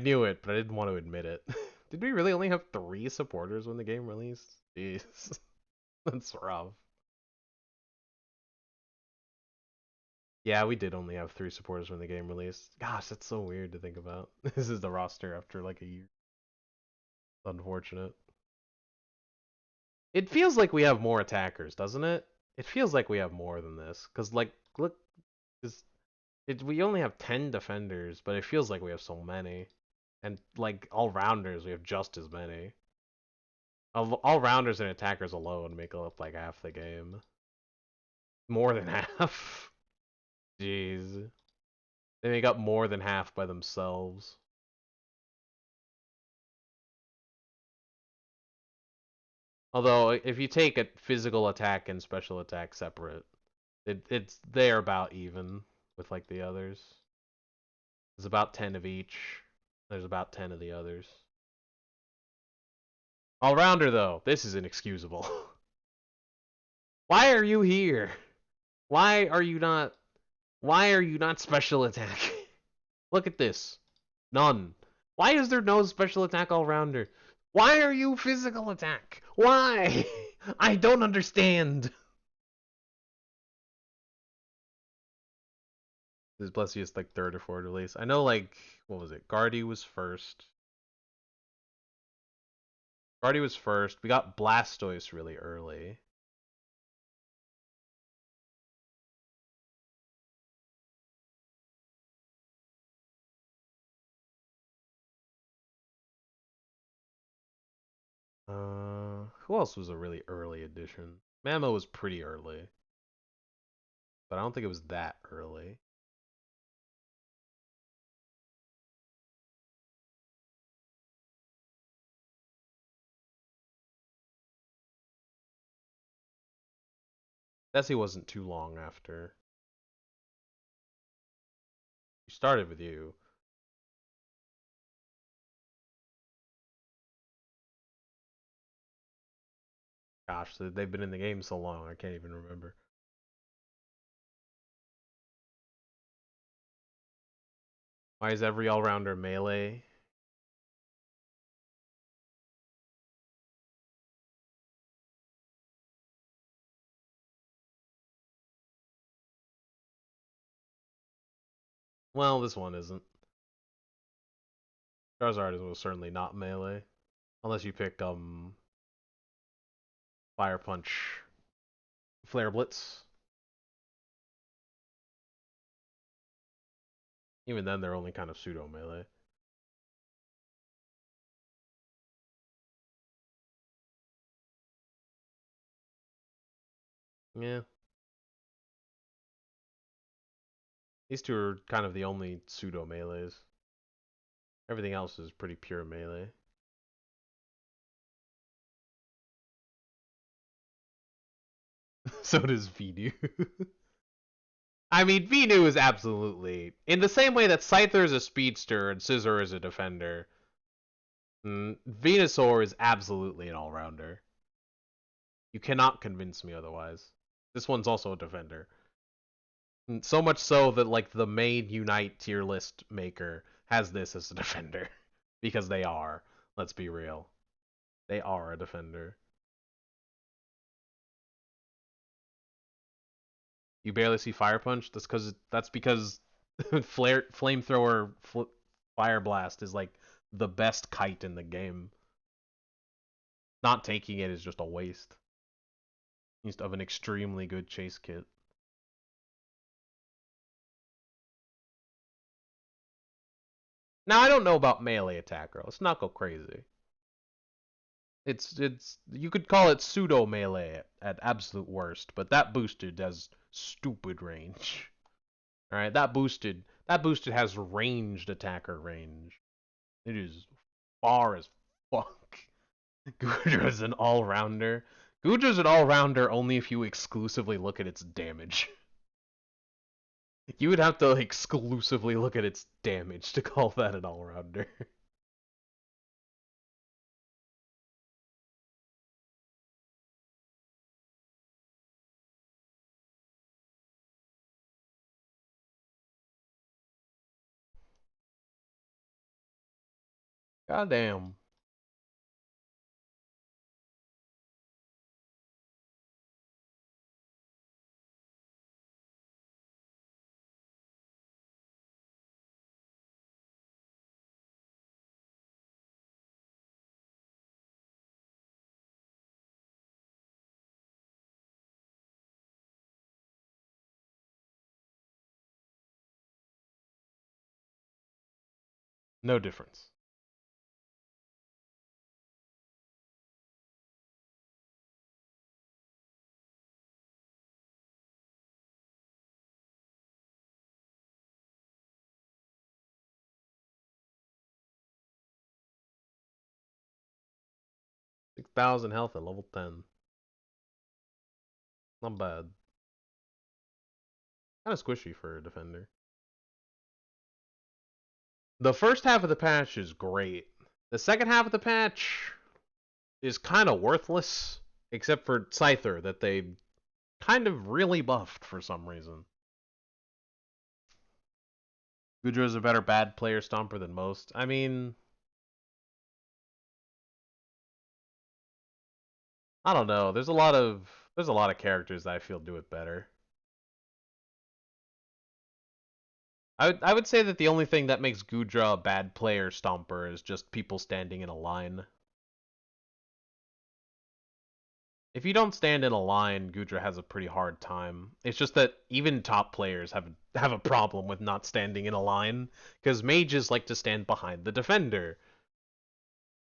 knew it, but I didn't want to admit it. Did we really only have 3 supporters when the game released? Jeez. That's rough. Yeah, we did only have 3 supporters when the game released. Gosh, that's so weird to think about. This is the roster after like a year. Unfortunate. It feels like we have more attackers, doesn't it? It feels like we have more than this. Because, like, look, we only have 10 defenders, but it feels like we have so many. And, like, all rounders, we have just as many. All rounders and attackers alone make up like half the game. More than half. Jeez. They make up more than half by themselves. Although, if you take a physical attack and special attack separate, they're about even with like the others. There's about 10 of each. There's about 10 of the others. All rounder though, this is inexcusable. Why are you here? Why are you not? Why are you not special attack? Look at this. None. Why is there no special attack all rounder? Why are you physical attack? Why? I don't understand. This Blessey's like 3rd or 4th release. I know, like, what was it? Guardy was first. Guardy was first. We got Blastoise really early. Who else was a really early addition? Mamo was pretty early, but I don't think it was that early. Desi wasn't too long after. We started with you. Gosh, they've been in the game so long, I can't even remember. Why is every all-rounder melee? Well, this one isn't. Charizard is most certainly not melee. Unless you pick, Fire Punch, Flare Blitz. Even then, they're only kind of pseudo melee. Yeah. These two are kind of the only pseudo melees. Everything else is pretty pure melee. So does Venu. I mean, Venu is absolutely in the same way that Scyther is a speedster and Scizor is a defender. Venusaur is absolutely an all-rounder. You cannot convince me otherwise. This one's also a defender. So much so that like the main Unite tier list maker has this as a defender because they are. Let's be real. They are a defender. You barely see Fire Punch. That's because flamethrower Fire Blast is like the best kite in the game. Not taking it is just a waste. Of an extremely good chase kit. Now I don't know about melee attack, girl. Let's not go crazy. It's you could call it pseudo melee at absolute worst, but that boosted has stupid range. All right, that boosted has ranged attacker range. It is far as fuck. Gudra's an all-rounder. Gudra's an all-rounder only if you exclusively look at its damage. You would have to exclusively look at its damage to call that an all-rounder. Goddamn. No difference. $6,000 health at level 10. Not bad. Kind of squishy for a defender. The first half of the patch is great. The second half of the patch is kind of worthless, except for Scyther that they kind of really buffed for some reason. Gudra's a better bad player stomper than most. I mean, I don't know. There's a lot of characters that I feel do it better. I would say that the only thing that makes Gudra a bad player stomper is just people standing in a line. If you don't stand in a line, Gudra has a pretty hard time. It's just that even top players have a problem with not standing in a line because mages like to stand behind the defender.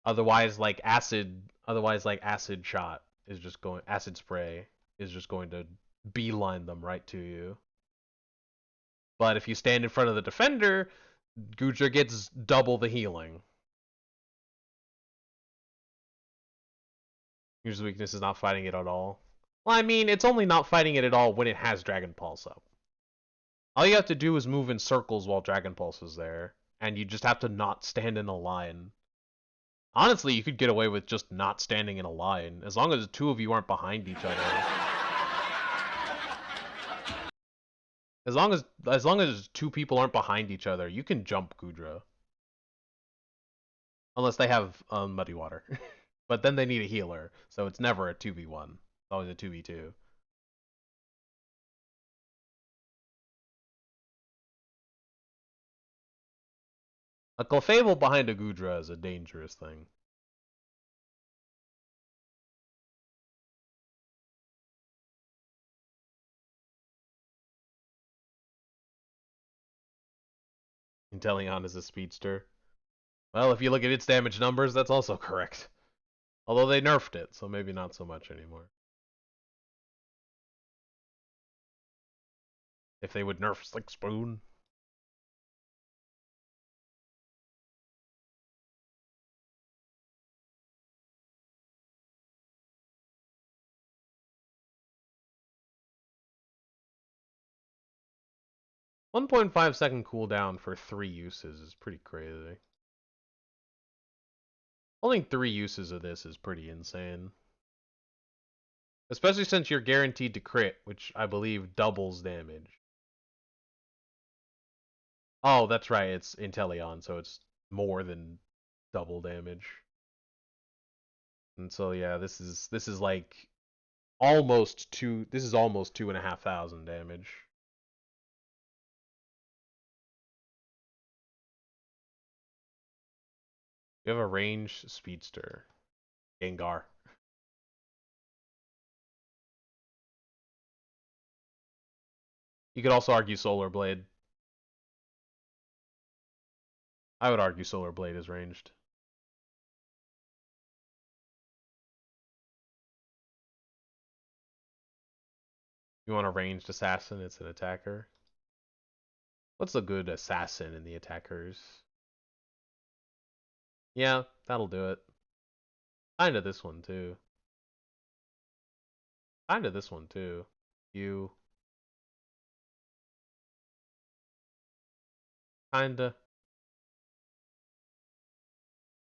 Otherwise like acid shot is just going acid spray is just going to beeline them right to you. But if you stand in front of the defender, Gudra gets double the healing. Usually weakness is not fighting it at all. Well, I mean, it's only not fighting it at all when it has Dragon Pulse up. All you have to do is move in circles while Dragon Pulse is there, and you just have to not stand in a line. Honestly, you could get away with just not standing in a line, as long as the two of you aren't behind each other. As long as two people aren't behind each other, you can jump Gudra. Unless they have Muddy Water. But then they need a healer, so it's never a 2v1. It's always a 2v2. A Clefable behind a Goodra is a dangerous thing. Inteleon is a speedster. Well, if you look at its damage numbers, that's also correct. Although they nerfed it, so maybe not so much anymore. If they would nerf Slick Spoon. .5 second cooldown for 3 uses is pretty crazy. Only 3 uses of this is pretty insane. Especially since you're guaranteed to crit, which I believe doubles damage. Oh, that's right, it's Inteleon, so it's more than double damage. And so yeah, this is like almost 2,500 damage. You have a ranged speedster. Gengar. You could also argue Solar Blade. I would argue Solar Blade is ranged. You want a ranged assassin, it's an attacker. What's a good assassin in the attackers? Yeah, that'll do it. Kinda this one too. Kinda this one too. You. Kinda.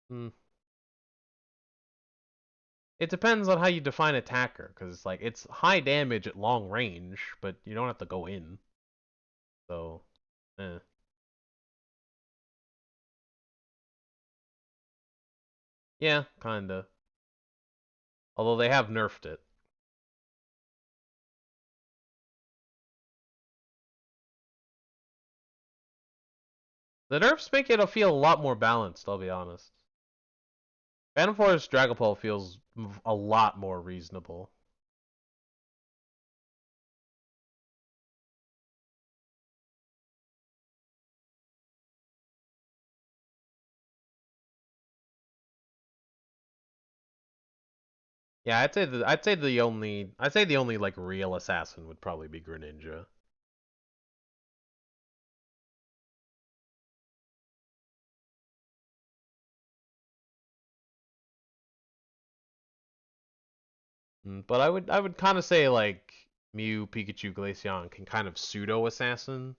Hmm. It depends on how you define attacker, because it's like it's high damage at long range, but you don't have to go in. So, eh. Yeah, kinda. Although they have nerfed it. The nerfs make it feel a lot more balanced, I'll be honest. Phantom Force Dragapult feels a lot more reasonable. Yeah, I'd say the only like real assassin would probably be Greninja. But I would kind of say like Mew, Pikachu, Glaceon can kind of pseudo assassin,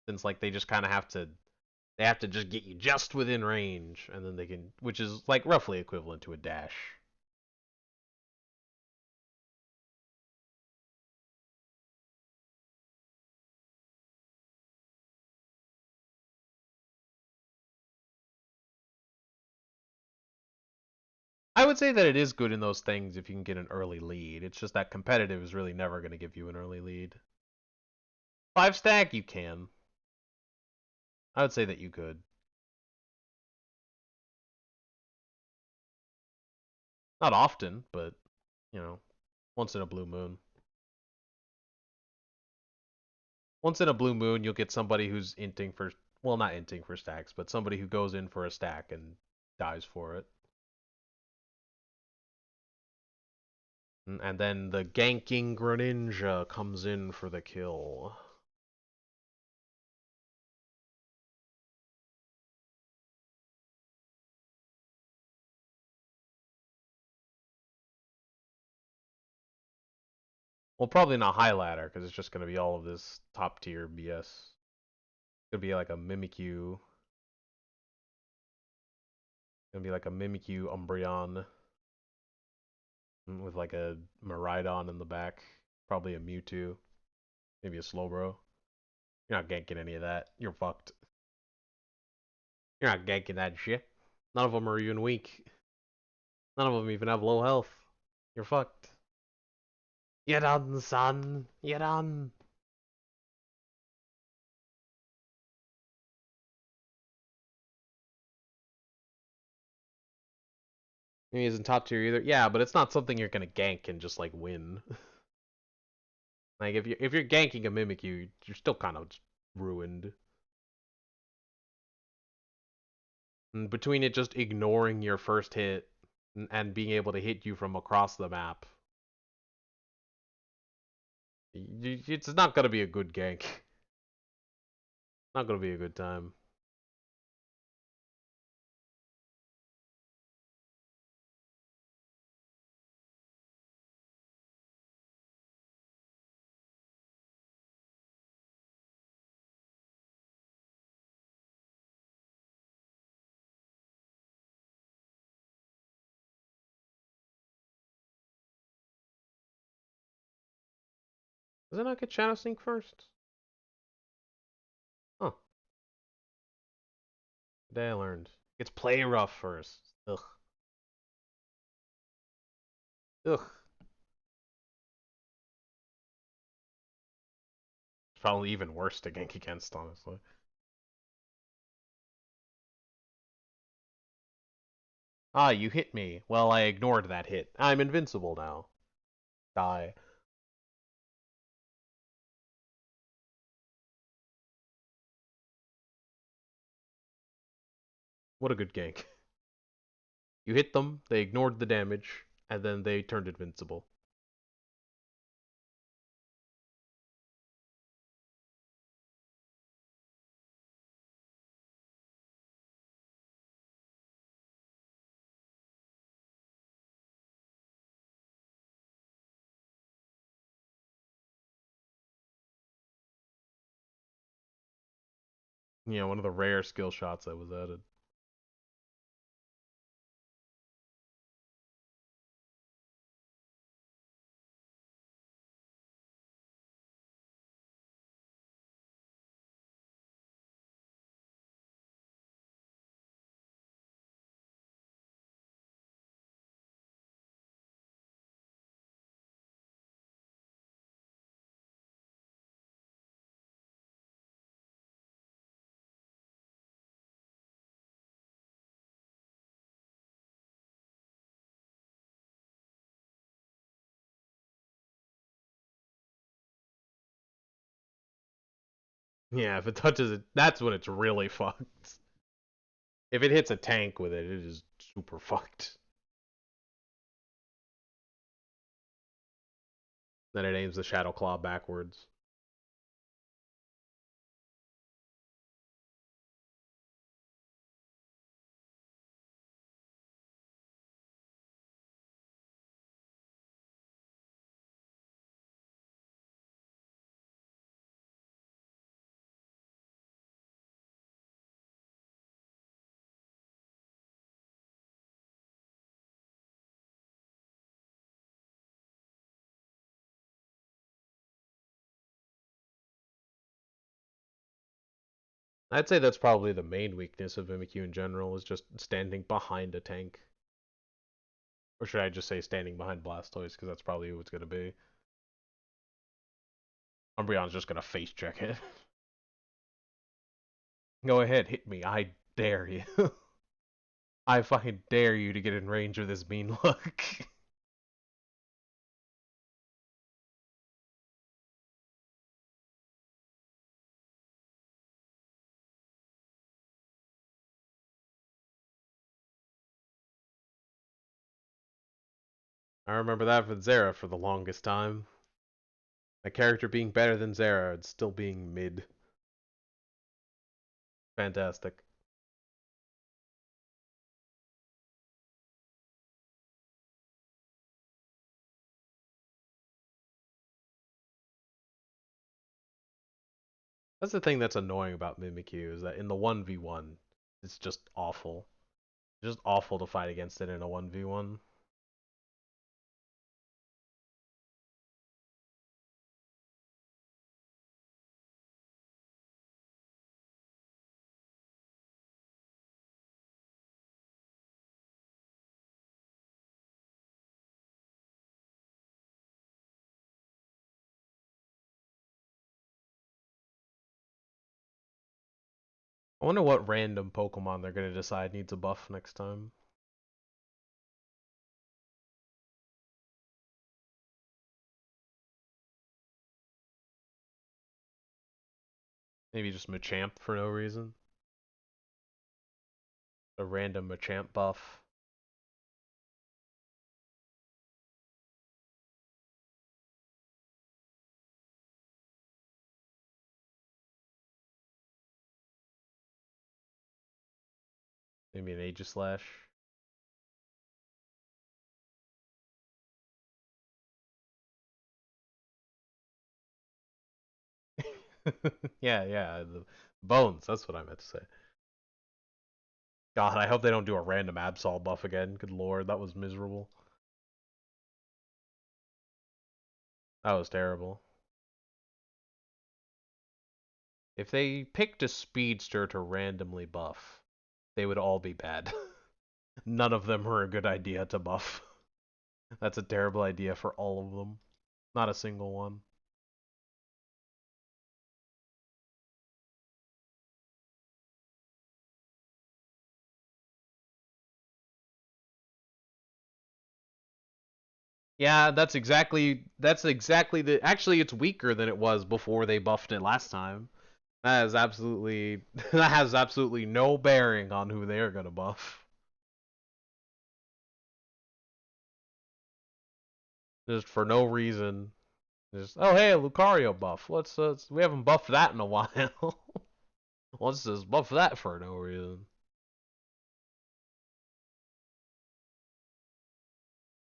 since like they just kind of have to just get you just within range, and then they can, which is like roughly equivalent to a dash. I would say that it is good in those things if you can get an early lead. It's just that competitive is really never going to give you an early lead. 5 stack, you can. I would say that you could. Not often, but, you know, once in a blue moon. Once in a blue moon, you'll get somebody who's inting for, well, not inting for stacks, but somebody who goes in for a stack and dies for it. And then the ganking Greninja comes in for the kill. Well, probably not high ladder, because it's just going to be all of this top tier BS. It's going to be like a Mimikyu. Gonna be like a Mimikyu Umbreon with like a Miraidon in the back. Probably a Mewtwo. Maybe a Slowbro. You're not ganking any of that. You're fucked. You're not ganking that shit. None of them are even weak. None of them even have low health. You're fucked. You're done, son. You're done. He isn't top tier either. Yeah, but it's not something you're gonna gank and just like win. Like if you're ganking a Mimikyu, you're still kind of ruined. And between it just ignoring your first hit and being able to hit you from across the map, it's not gonna be a good gank. Not gonna be a good time. Does it not get Shadow Sneak first? Huh. Today I learned. It's Play Rough first. Ugh. Ugh. It's probably even worse to gank against, honestly. Ah, you hit me. Well, I ignored that hit. I'm invincible now. Die. What a good gank. You hit them, they ignored the damage, and then they turned invincible. Yeah, one of the rare skill shots that was added. Yeah, if it touches it, that's when it's really fucked. If it hits a tank with it, it is super fucked. Then it aims the Shadow Claw backwards. I'd say that's probably the main weakness of Mimikyu in general, is just standing behind a tank. Or should I just say standing behind Blastoise, because that's probably who it's going to be. Umbreon's just going to face check it. Go ahead, hit me. I dare you. I fucking dare you to get in range of this mean look. I remember that with Zera for the longest time. A character being better than Zera and still being mid. Fantastic. That's the thing that's annoying about Mimikyu, is that in the 1v1, it's just awful. It's just awful to fight against it in a 1v1. I wonder what random Pokemon they're gonna decide needs a buff next time. Maybe just Machamp for no reason. A random Machamp buff. Maybe an Aegislash. Yeah, the bones, that's what I meant to say. God, I hope they don't do a random Absol buff again. Good lord, that was miserable. That was terrible. If they picked a speedster to randomly buff, they would all be bad. None of them are a good idea to buff. That's a terrible idea for all of them. Not a single one. Yeah, that's exactly the actually it's weaker than it was before they buffed it last time. That is absolutely that has absolutely no bearing on who they are gonna buff. Just for no reason. Just oh hey, Lucario buff. Let's we haven't buffed that in a while. Let's just buff that for no reason.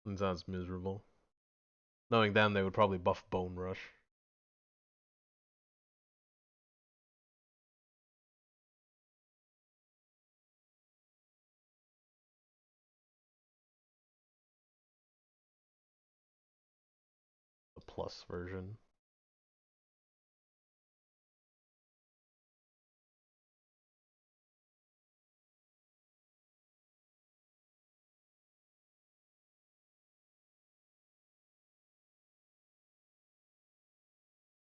It sounds miserable. Knowing them, they would probably buff Bone Rush. The plus version.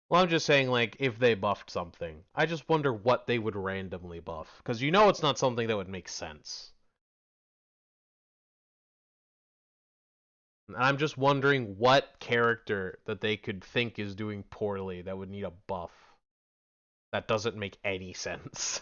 Well, I'm just saying, like, if they buffed something, I just wonder what they would randomly buff. Because you know it's not something that would make sense. And I'm just wondering what character that they could think is doing poorly that would need a buff. That doesn't make any sense.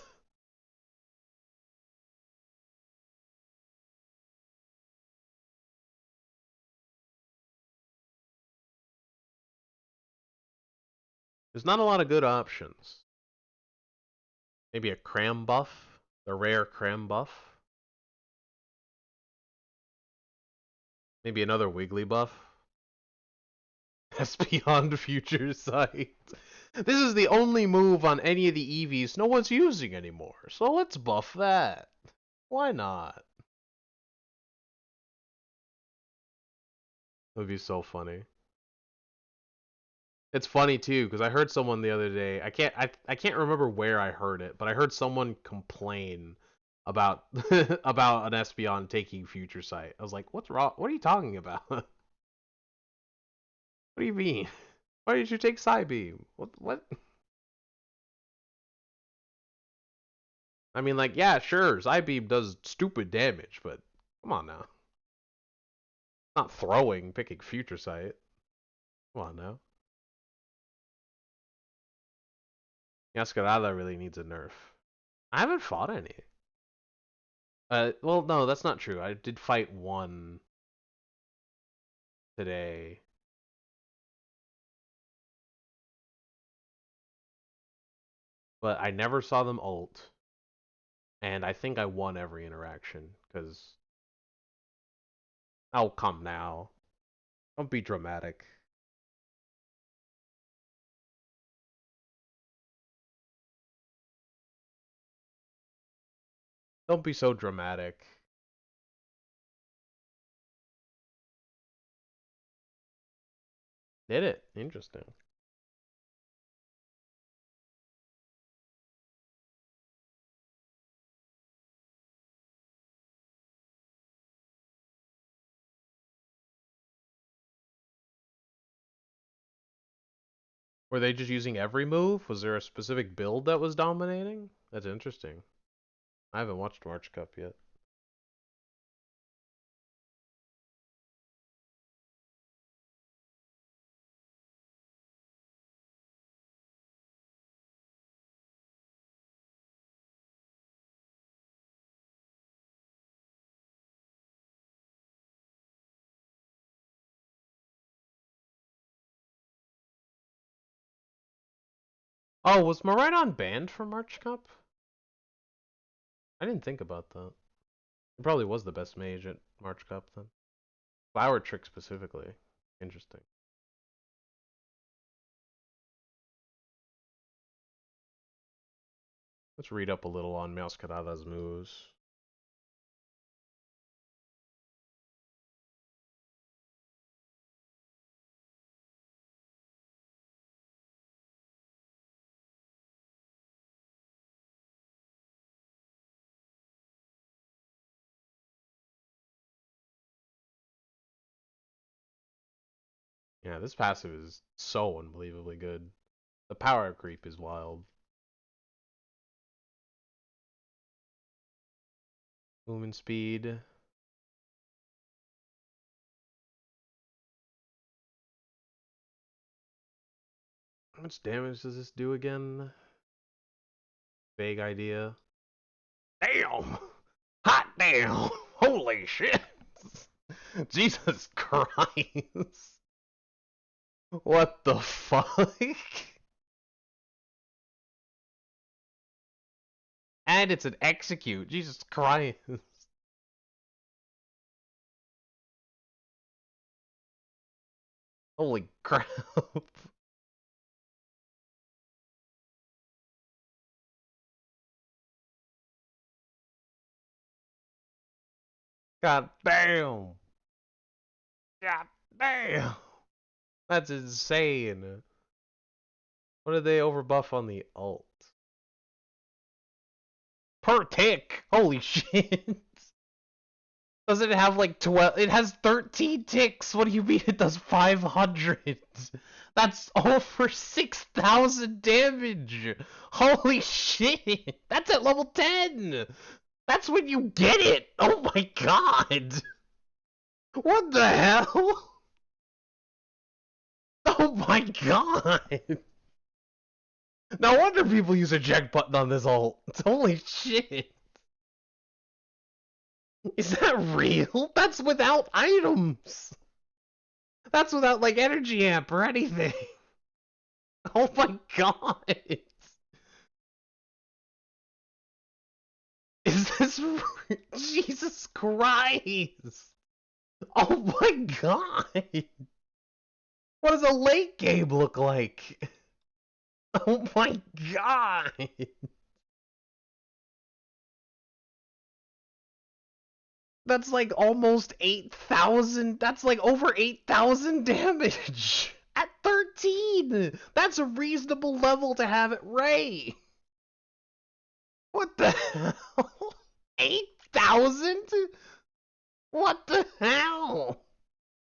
There's not a lot of good options. Maybe a cram buff? A rare cram buff? Maybe another Wiggly buff? That's beyond future sight. This is the only move on any of the EVs no one's using anymore, so let's buff that. Why not? It would be so funny. It's funny too because I heard someone the other day. I can't remember where I heard it, but I heard someone complain about about an Espeon taking Future Sight. I was like, "What's wrong? What are you talking about? What do you mean? Why did you take Psybeam? What? I mean, like, yeah, sure, Psybeam does stupid damage, but come on now, not throwing, picking Future Sight. Come on now. Yaskarada really needs a nerf. I haven't fought any. Well, no, that's not true. I did fight one today. But I never saw them ult, and I think I won every interaction because oh come now, don't be dramatic. Don't be so dramatic. Did it? Interesting. Were they just using every move? Was there a specific build that was dominating? That's interesting. I haven't watched March Cup yet. Oh, was Miraidon banned from March Cup? I didn't think about that. It probably was the best mage at March Cup then. Flower Trick specifically. Interesting. Let's read up a little on Meowscarada's moves. Yeah, this passive is so unbelievably good. The power creep is wild. Movement speed. How much damage does this do again? Vague idea. Damn! Hot damn! Holy shit! Jesus Christ! What the fuck? And it's an execute. Jesus Christ. Holy crap. God damn. God damn. That's insane. What did they overbuff on the ult? Per tick! Holy shit! Doesn't it have like 12? It has 13 ticks! What do you mean it does 500? That's over 6,000 damage! Holy shit! That's at level 10! That's when you get it! Oh my god! What the hell? Oh my god! No wonder people use eject button on this ult. Holy shit! Is that real? That's without items! That's without, like, energy amp or anything! Oh my god! Is this... Jesus Christ! Oh my god! What does a late game look like? Oh my god! That's like almost 8,000. That's like over 8,000 damage at 13. That's a reasonable level to have it Ray. What the hell? 8,000? What the hell?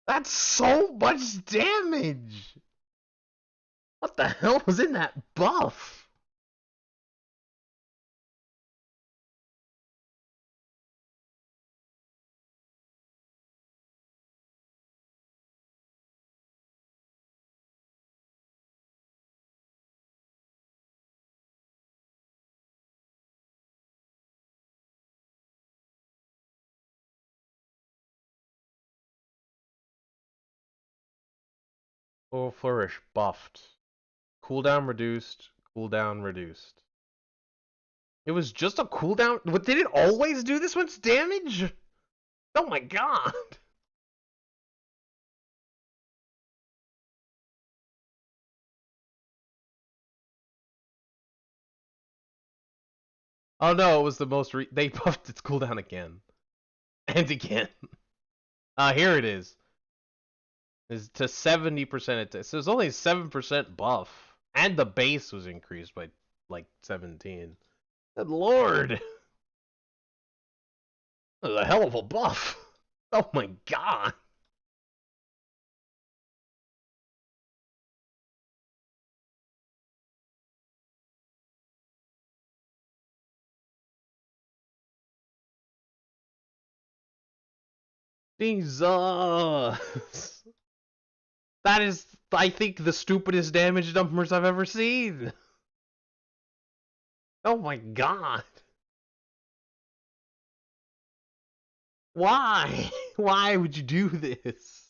That's so much damage. What the hell was in that buff? Oh, Flourish buffed. Cooldown reduced. Cooldown reduced. It was just a cooldown? What, did it always do this much damage? Oh my god. Oh no, it was the most they buffed its cooldown again. And again. Here it is. It's to 70%. So it's only 7% buff. And the base was increased by like 17. Good lord. That was a hell of a buff. Oh my god. Jesus. That is, I think, the stupidest damage numbers I've ever seen. Oh my god. Why? Why would you do this?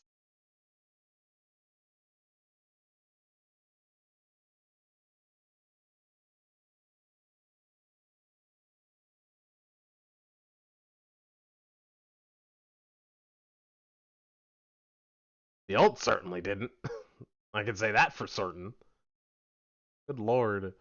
The ult certainly didn't. I can say that for certain. Good lord.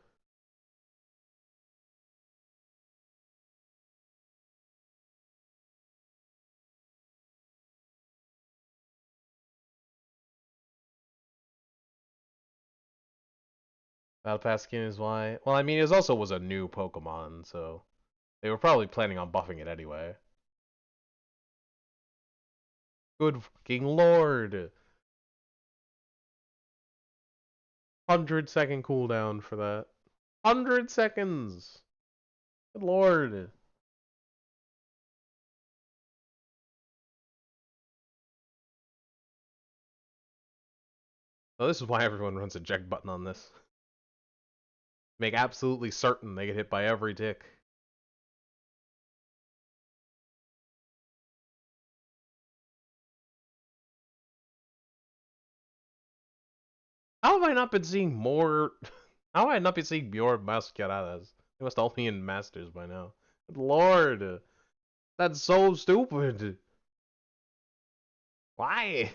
Battle Pass skin is why. Well, I mean, it also was a new Pokemon, so they were probably planning on buffing it anyway. Good fucking lord. 100-second cooldown for that. 100 seconds. Good lord. So this is why everyone runs a eject button on this. Make absolutely certain they get hit by every tick. How have I not been seeing more? How have I not been seeing more Masqueradas? They must all be in Masters by now. Good lord. That's so stupid. Why?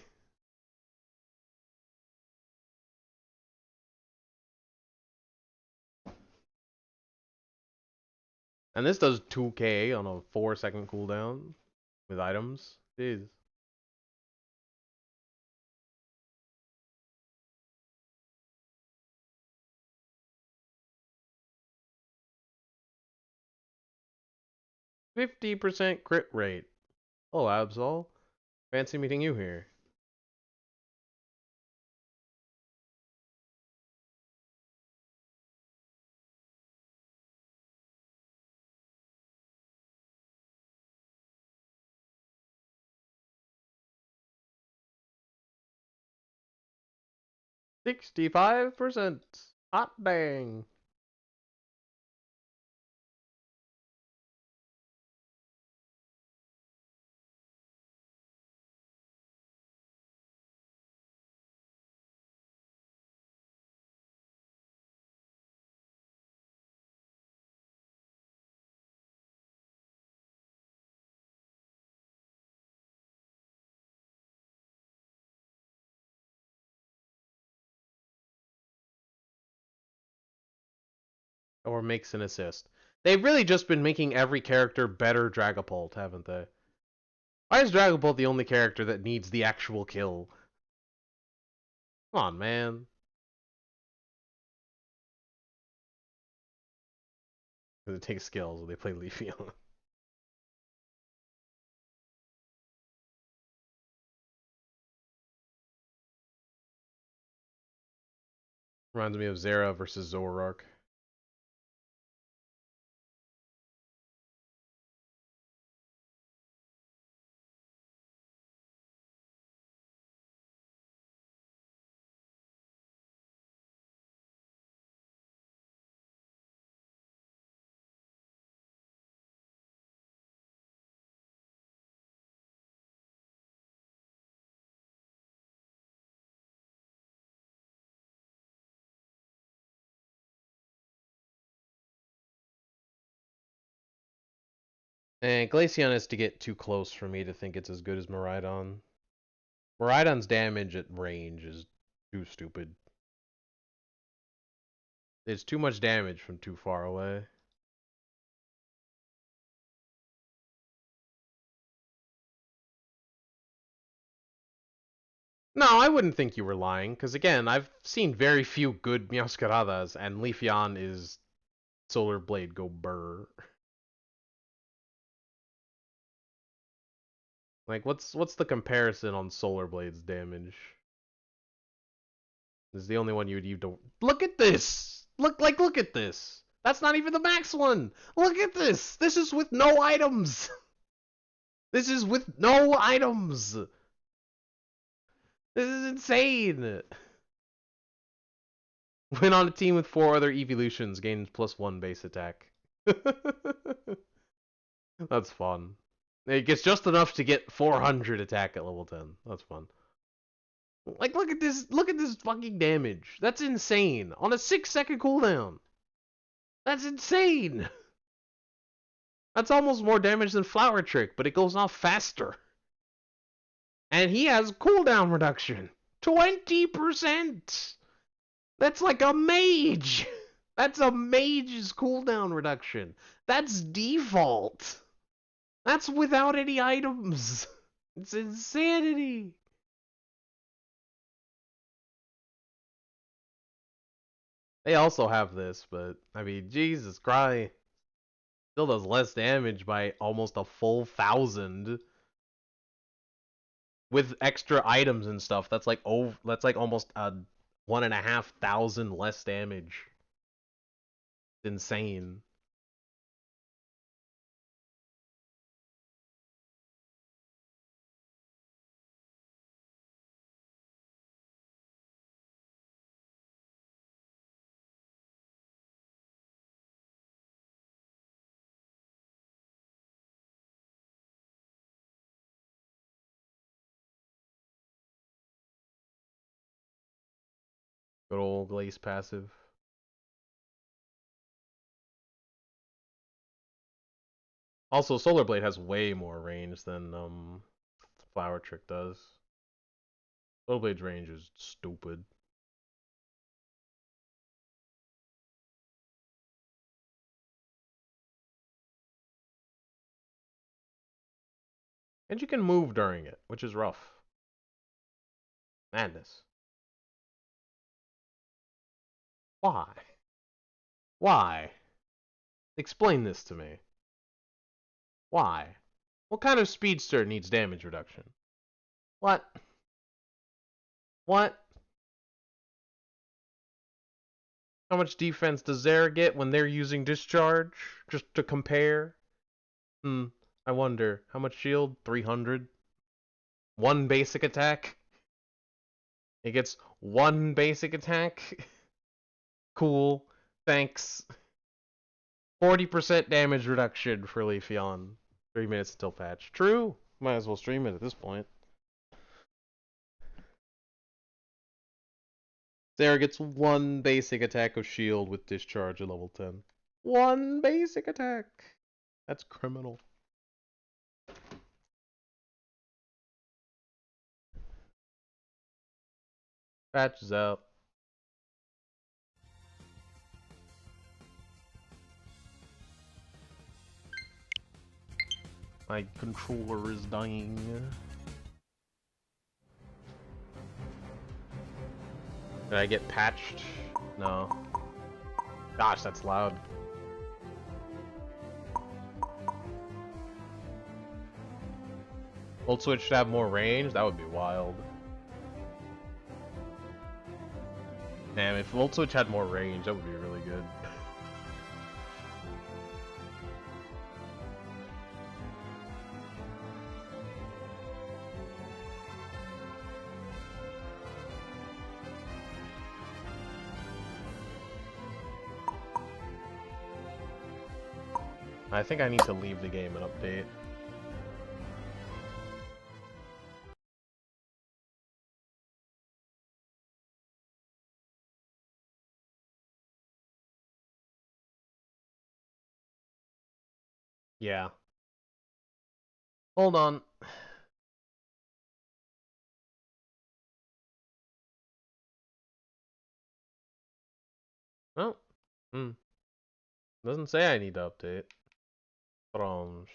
And this does 2k on a 4-second cooldown with items. Jeez. %50 crit rate. Oh, Absol. Fancy meeting you here. $65%. Hot dang. Or makes an assist. They've really just been making every character better Dragapult, haven't they? Why is Dragapult the only character that needs the actual kill? Come on, man. Because it takes skills when they play Leafeon. Reminds me of Zera versus Zoroark. And Glaceon is to get too close for me to think it's as good as Miraidon. Miraidon's damage at range is too stupid. It's too much damage from too far away. No, I wouldn't think you were lying, because again, I've seen very few good Meowscaradas, and Leafeon is Solar Blade go burr. Like, what's the comparison on Solar Blade's damage? This is the only one you don't. Look at this! Look at this! That's not even the max one! Look at this! This is with no items! This is with no items! This is insane! Win on a team with 4 other evolutions, gains +1 base attack. That's fun. It gets just enough to get 400 attack at level 10. That's fun. Like, look at this fucking damage. That's insane. On a 6-second cooldown. That's insane. That's almost more damage than Flower Trick, but it goes off faster. And he has cooldown reduction. 20%! That's like a mage! That's a mage's cooldown reduction. That's default. That's without any items. It's insanity. They also have this, but I mean, Jesus Christ. Still does less damage by almost a full 1,000 with extra items and stuff. That's like almost a 1,500 less damage. It's insane. Good old Glaze passive. Also, Solar Blade has way more range than Flower Trick does. Solar Blade's range is stupid. And you can move during it, which is rough. Madness. Why? Why? Explain this to me. Why? What kind of speedster needs damage reduction? What? What? How much defense does Zera get when they're using Discharge? Just to compare? I wonder. How much shield? 300? One basic attack? It gets one basic attack? Cool. Thanks. 40% damage reduction for Leafeon. 3 minutes until patch. True. Might as well stream it at this point. Zera gets one basic attack of shield with Discharge at level 10. One basic attack. That's criminal. Patch is out. My controller is dying. Did I get patched? No. Gosh, that's loud. Volt Switch should have more range? That would be wild. Damn, if Volt Switch had more range, that would be really good. I think I need to leave the game and update. Yeah. Hold on. Oh. Doesn't say I need to update. Strange.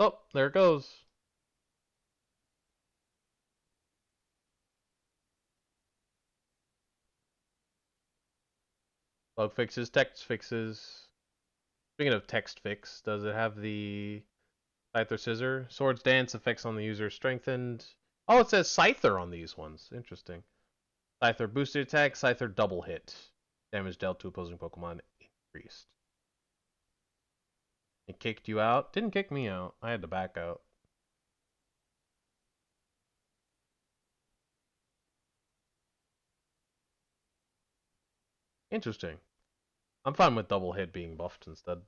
Oh, there it goes. Bug fixes, text fixes. Speaking of text fix, does it have the Scyther Scissor? Swords Dance effects on the user strengthened. Oh, it says Scyther on these ones. Interesting. Scyther boosted attack, Scyther double hit. Damage dealt to opposing Pokemon increased. It kicked you out? Didn't kick me out. I had to back out. Interesting. I'm fine with double hit being buffed instead.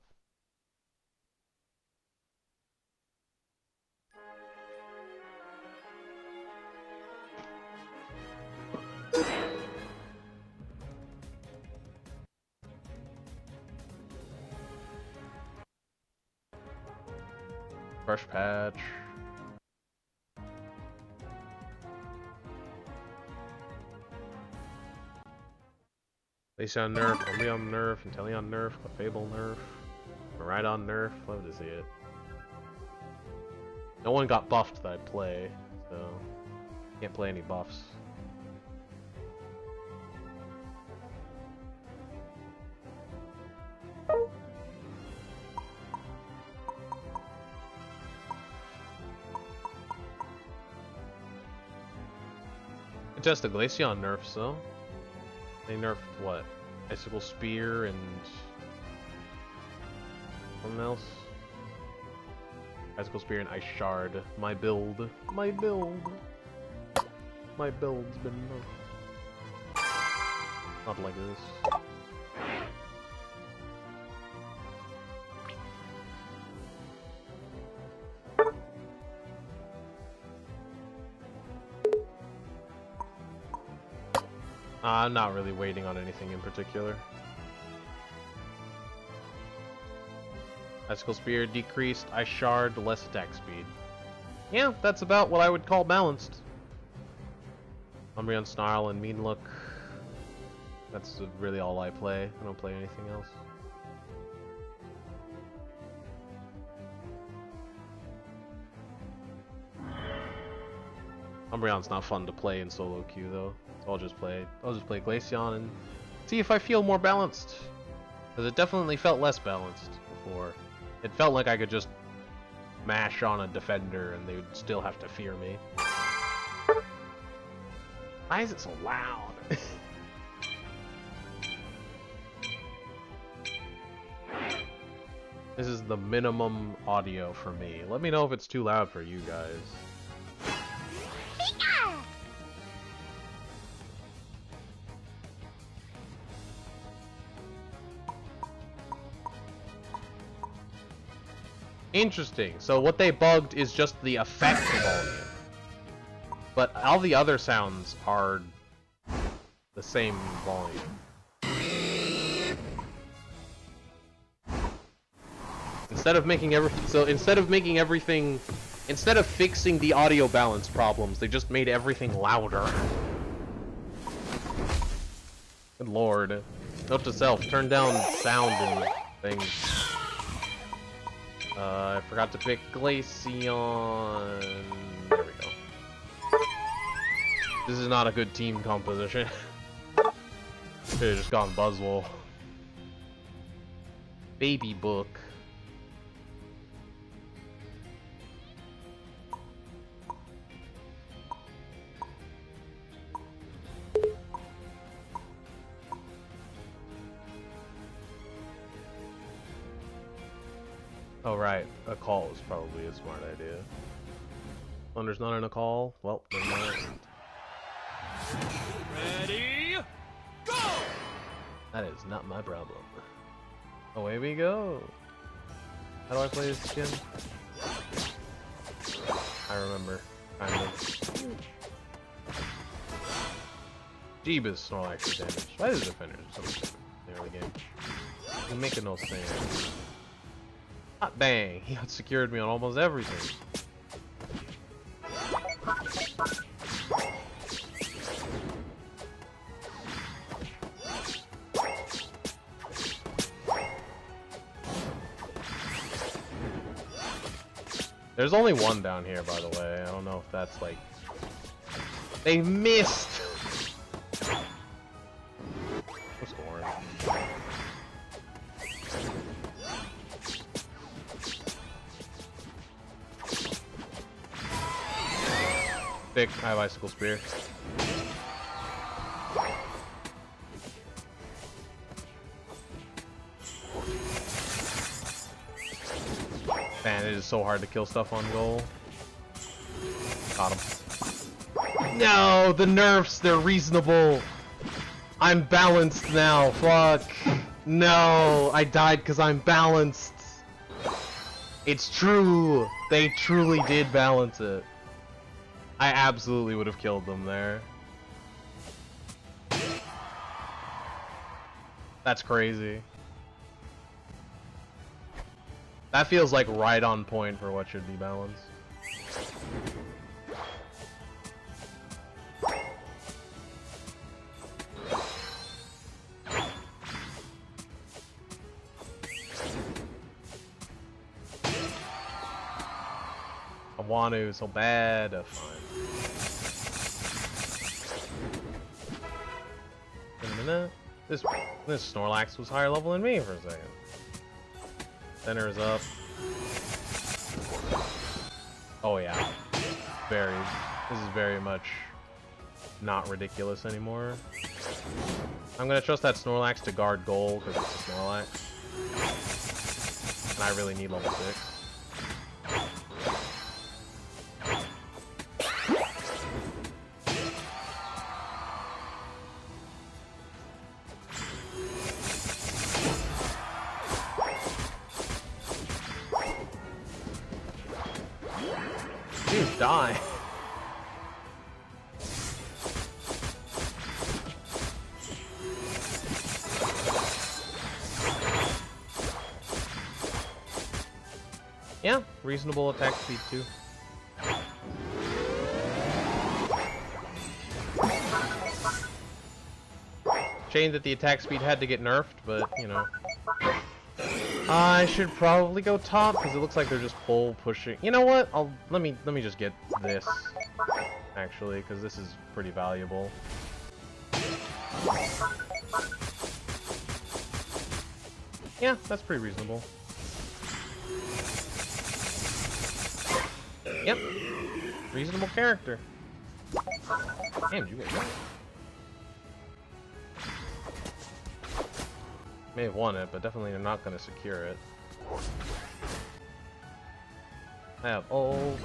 Fresh patch. Glaceon nerf, Umbreon nerf, Inteleon nerf, Clefable nerf, Miraidon nerf. Love to see it. No one got buffed that I play, so can't play any buffs. Just the Glaceon nerfs though. They nerfed what? Icicle Spear and something else? Icicle Spear and Ice Shard. My build. My build. My build's been nerfed. Not like this. I'm not really waiting on anything in particular. Icicle Spear decreased, Ice Shard, less attack speed. Yeah, that's about what I would call balanced. Umbreon Snarl and Mean Look. That's really all I play. I don't play anything else. Umbreon's not fun to play in solo queue though. So I'll just play Glaceon and see if I feel more balanced. Because it definitely felt less balanced before. It felt like I could just mash on a defender and they would still have to fear me. Why is it so loud? This is the minimum audio for me. Let me know if it's too loud for you guys. Interesting. So what they bugged is just the effect volume. But all the other sounds are the same volume. Instead of fixing the audio balance problems, they just made everything louder. Good lord. Note to self, turn down sound and things. I forgot to pick Glaceon. There we go. This is not a good team composition. Should have just gone Buzzwole. Baby Book. Oh right, a call is probably a smart idea. Thunder's not in a call? Well, then not. Ready, go! That is not my problem. Away we go! How do I play this again? I remember, kind of. Jeebus, Snorlax damage. Why does defenders do so much damage in the early game? It's making no sense. Hot dang, he outsecured me on almost everything. There's only one down here, by the way. I don't know if that's like... They missed! What's orange? Thick, I have Icicle Spear. Man, it is so hard to kill stuff on goal. Got him. No, the nerfs, they're reasonable. I'm balanced now, fuck. No, I died because I'm balanced. It's true. They truly did balance it. I absolutely would have killed them there. That's crazy. That feels like right on point for what should be balanced. I want to so bad. Fine. Wait a minute. This Snorlax was higher level than me for a second. Center is up. Oh yeah. This is very much not ridiculous anymore. I'm gonna trust that Snorlax to guard goal because it's a Snorlax. And I really need level 6. Dude, die. Yeah, reasonable attack speed too. Shame that the attack speed had to get nerfed, but you know. I should probably go top because it looks like they're just pushing. You know what? Let me just get this actually because this is pretty valuable. Yeah, that's pretty reasonable. Yep, reasonable character. Damn, you get that. May have won it, but definitely are not going to secure it. I have ult.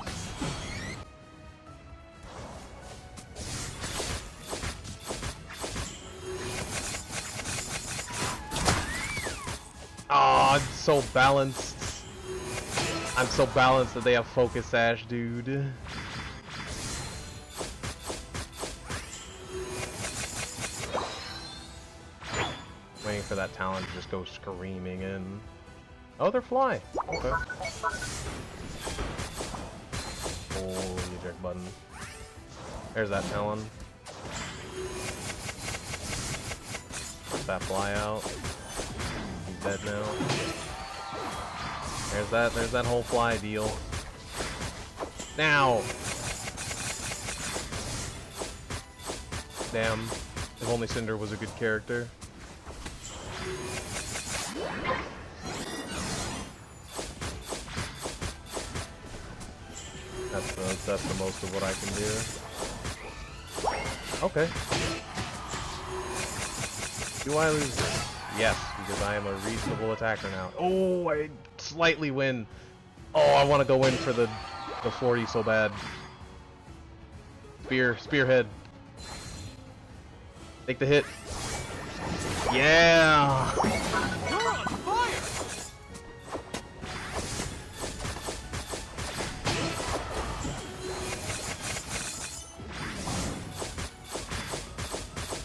Oh, I'm so balanced. I'm so balanced that they have Focus Sash, dude. Waiting for that talent to just go screaming in. Oh, they're fly. Okay. Oh, the eject button. There's that talent. Let that fly out. He's dead now. There's that whole fly deal. Now! Damn. If only Cinder was a good character. That's the most of what I can do. Okay. Do I lose this? Yes, because I am a reasonable attacker now. Oh, I slightly win. Oh, I want to go in for the 40 so bad. Spearhead. Take the hit. Yeah! You're on fire!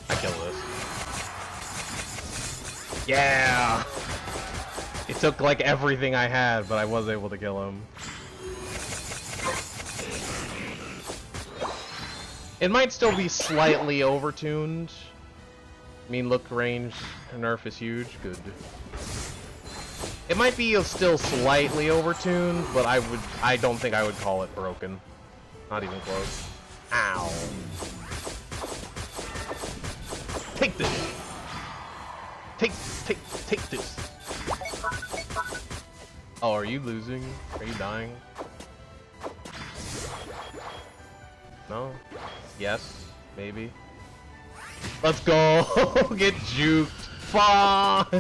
I kill this. Yeah! It took like everything I had, but I was able to kill him. It might still be slightly overtuned. I mean, look, range nerf is huge. Good. It might be still slightly overtuned, but I don't think I would call it broken. Not even close. Ow. Take this. Take this. Oh, are you losing? Are you dying? No? Yes? Maybe? Let's go! Get juked! Fuck!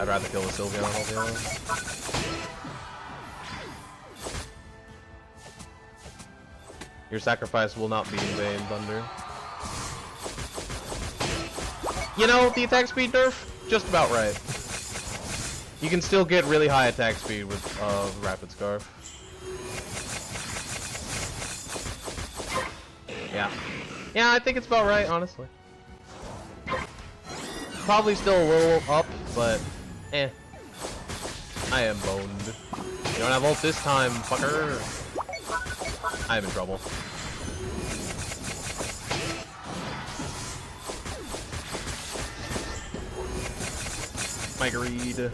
I'd rather kill the Sylveon, I'll be honest. Your sacrifice will not be in vain, Thunder. You know, the attack speed nerf? Just about right. You can still get really high attack speed with Rapid Scarf. Yeah. Yeah, I think it's about right, honestly. Probably still a little up, but eh. I am boned. You don't have ult this time, fucker. I am in trouble. Marguerite.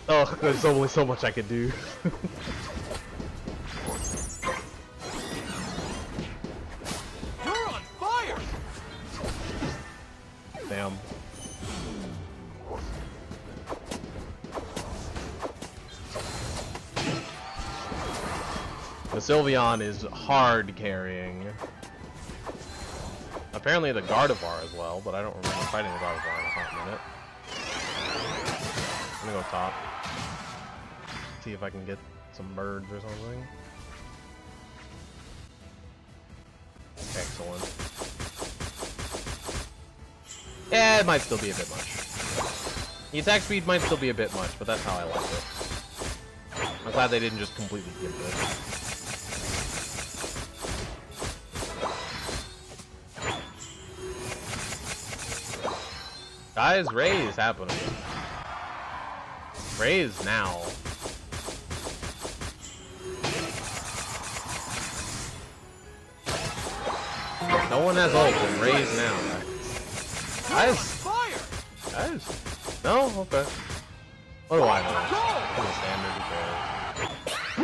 Oh, there's only so much I could do. You're on fire! Damn. The Sylveon is hard carrying. Apparently the Gardevoir as well, but I don't remember fighting the Gardevoir in a hot minute. I'm gonna go top. See if I can get some birds or something. Excellent. Yeah, it might still be a bit much. The attack speed might still be a bit much, but that's how I like it. I'm glad they didn't just completely give it. Guys, raise happening. Raise now. No one has ult, and raise now. Guys, guys. No, okay. What do I know? I'm a standard, who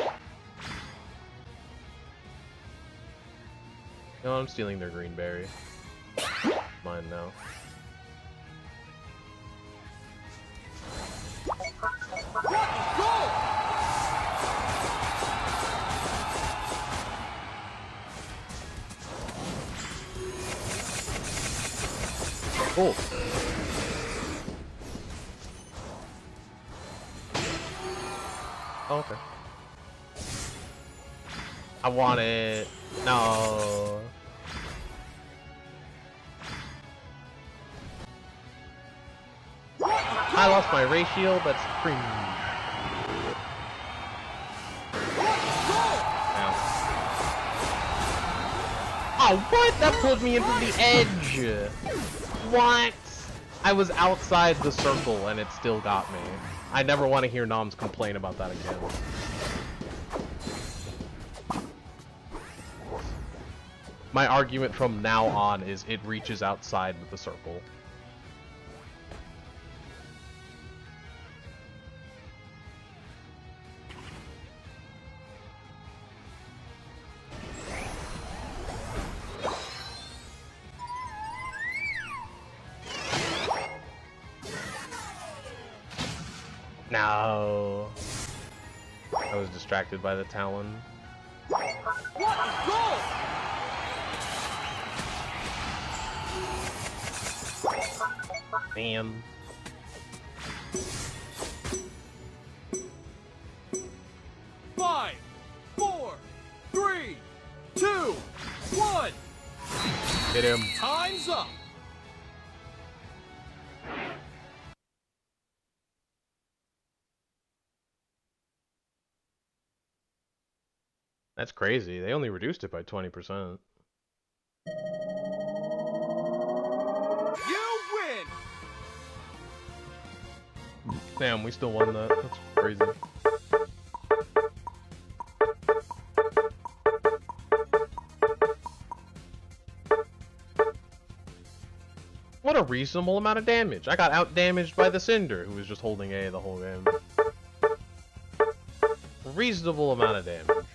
cares? No, I'm stealing their green berry. Mine now. Cool. Oh, okay. I want it. No. I lost my ray shield. That's cringe. Ow. Oh, what? That pulled me into the edge. What? I was outside the circle and it still got me. I never want to hear Noms complain about that again. My argument from now on is it reaches outside with the circle. No. I was distracted by the Talon. Damn. Five, 4, 3, 2, 1. Hit him. Time's up. That's crazy. They only reduced it by 20%. You win. Damn, we still won that. That's crazy. What a reasonable amount of damage. I got out-damaged by the Cinder, who was just holding A the whole game. Reasonable amount of damage.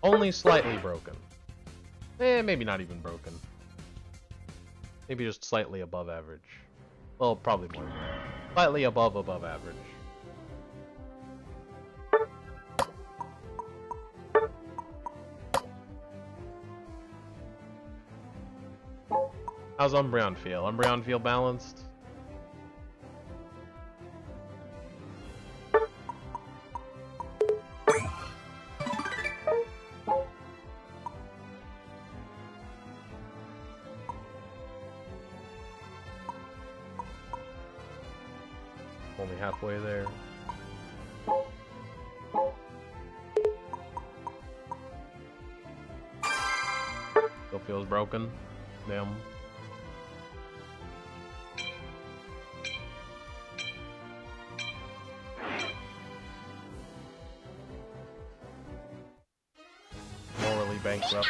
Only slightly broken. Maybe not even broken. Maybe just slightly above average. Well, probably more than that. Slightly above average. How's Umbreon feel? Umbreon feel balanced? Only halfway there. feels broken. Damn. Morally bankrupt.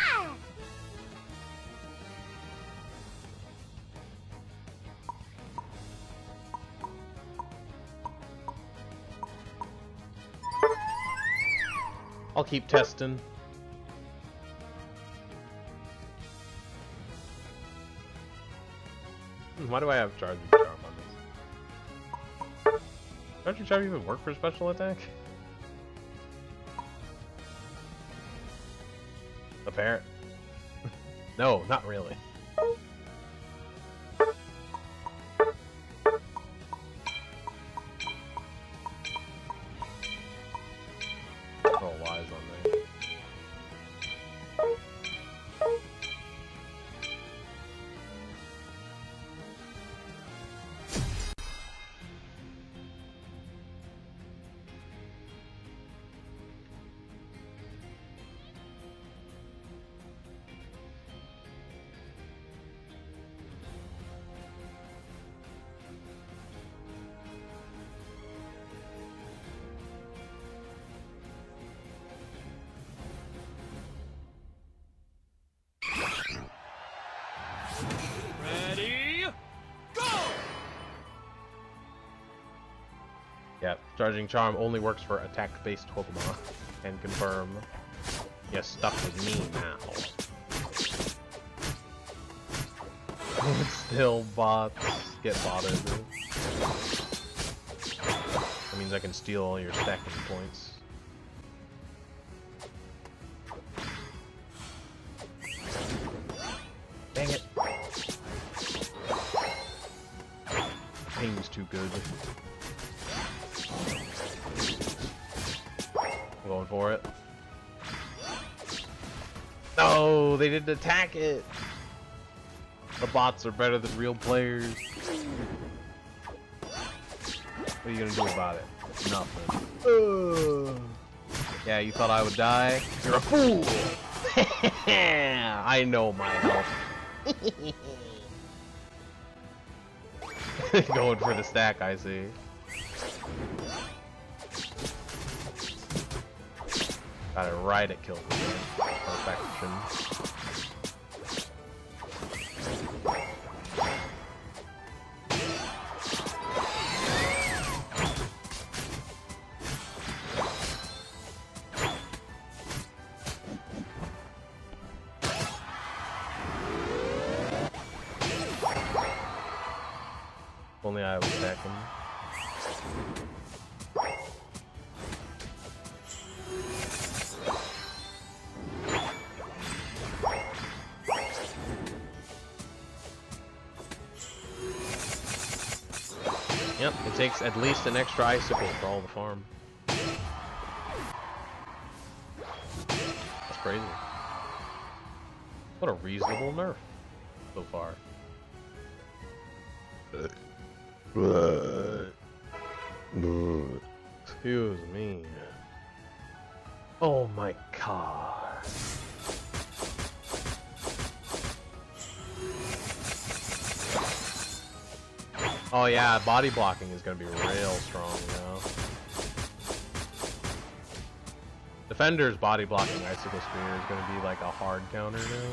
I'll keep testing. Why do I have Charging Charm on this? Charging Charm even work for special attack? Apparent. No, not really. Roll wise on there. Ready, go! Yeah, Charging Charm only works for attack-based Pokemon. Can confirm. You're stuck with me now. Still bots get botted. That means I can steal all your stacking points. Dang it. Ping's too good. I'm going for it. No, they didn't attack it. The bots are better than real players. What are you gonna do about it? Nothing. Yeah, you thought I would die? You're a fool! I know my health. Going for the stack, I see. Got it right at kill command. Perfection. If only I would attack him. Yep, it takes at least an extra icicle for all the farm. That's crazy. What a reasonable nerf so far. Excuse me. Oh my god. Oh yeah, body blocking is gonna be real strong, you know. Defender's body blocking Icicle Spear is gonna be like a hard counter now.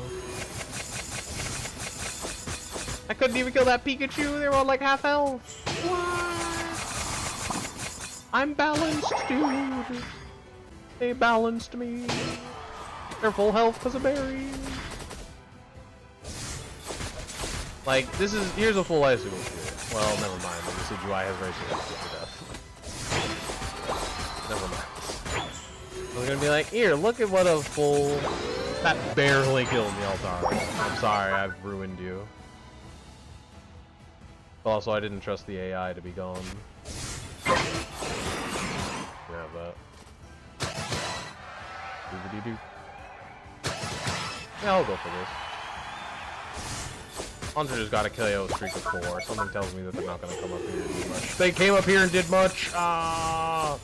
I couldn't even kill that Pikachu, they were on like half health. What? I'm balanced, dude. They balanced me. They're full health because of berries. Like, this is, here's a full Icicle Spear. Well, never mind, the Decidueye has racing to death. Never mind. I was gonna be like, here, look at what a full... That barely killed me, Altara. I'm sorry, I've ruined you. Also, I didn't trust the AI to be gone. Yeah, but... Doobity-doo. Yeah, I'll go for this. Hunter just got a KO streak of 4. Something tells me that they're not gonna come up here and do much. They came up here and did much! Ah!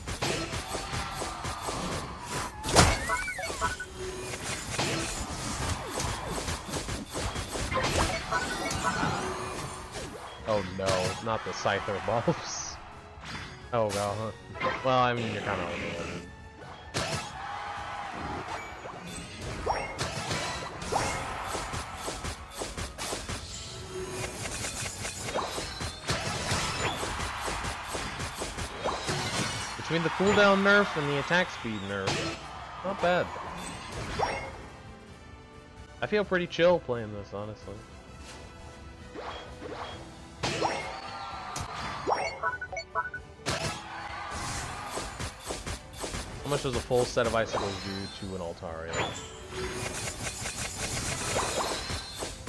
not the Scyther buffs. Oh god. Well, I mean, you're kind of overloaded. Between the cooldown nerf and the attack speed nerf, not bad. I feel pretty chill playing this, honestly. How much does a full set of icicles do to an Altaria?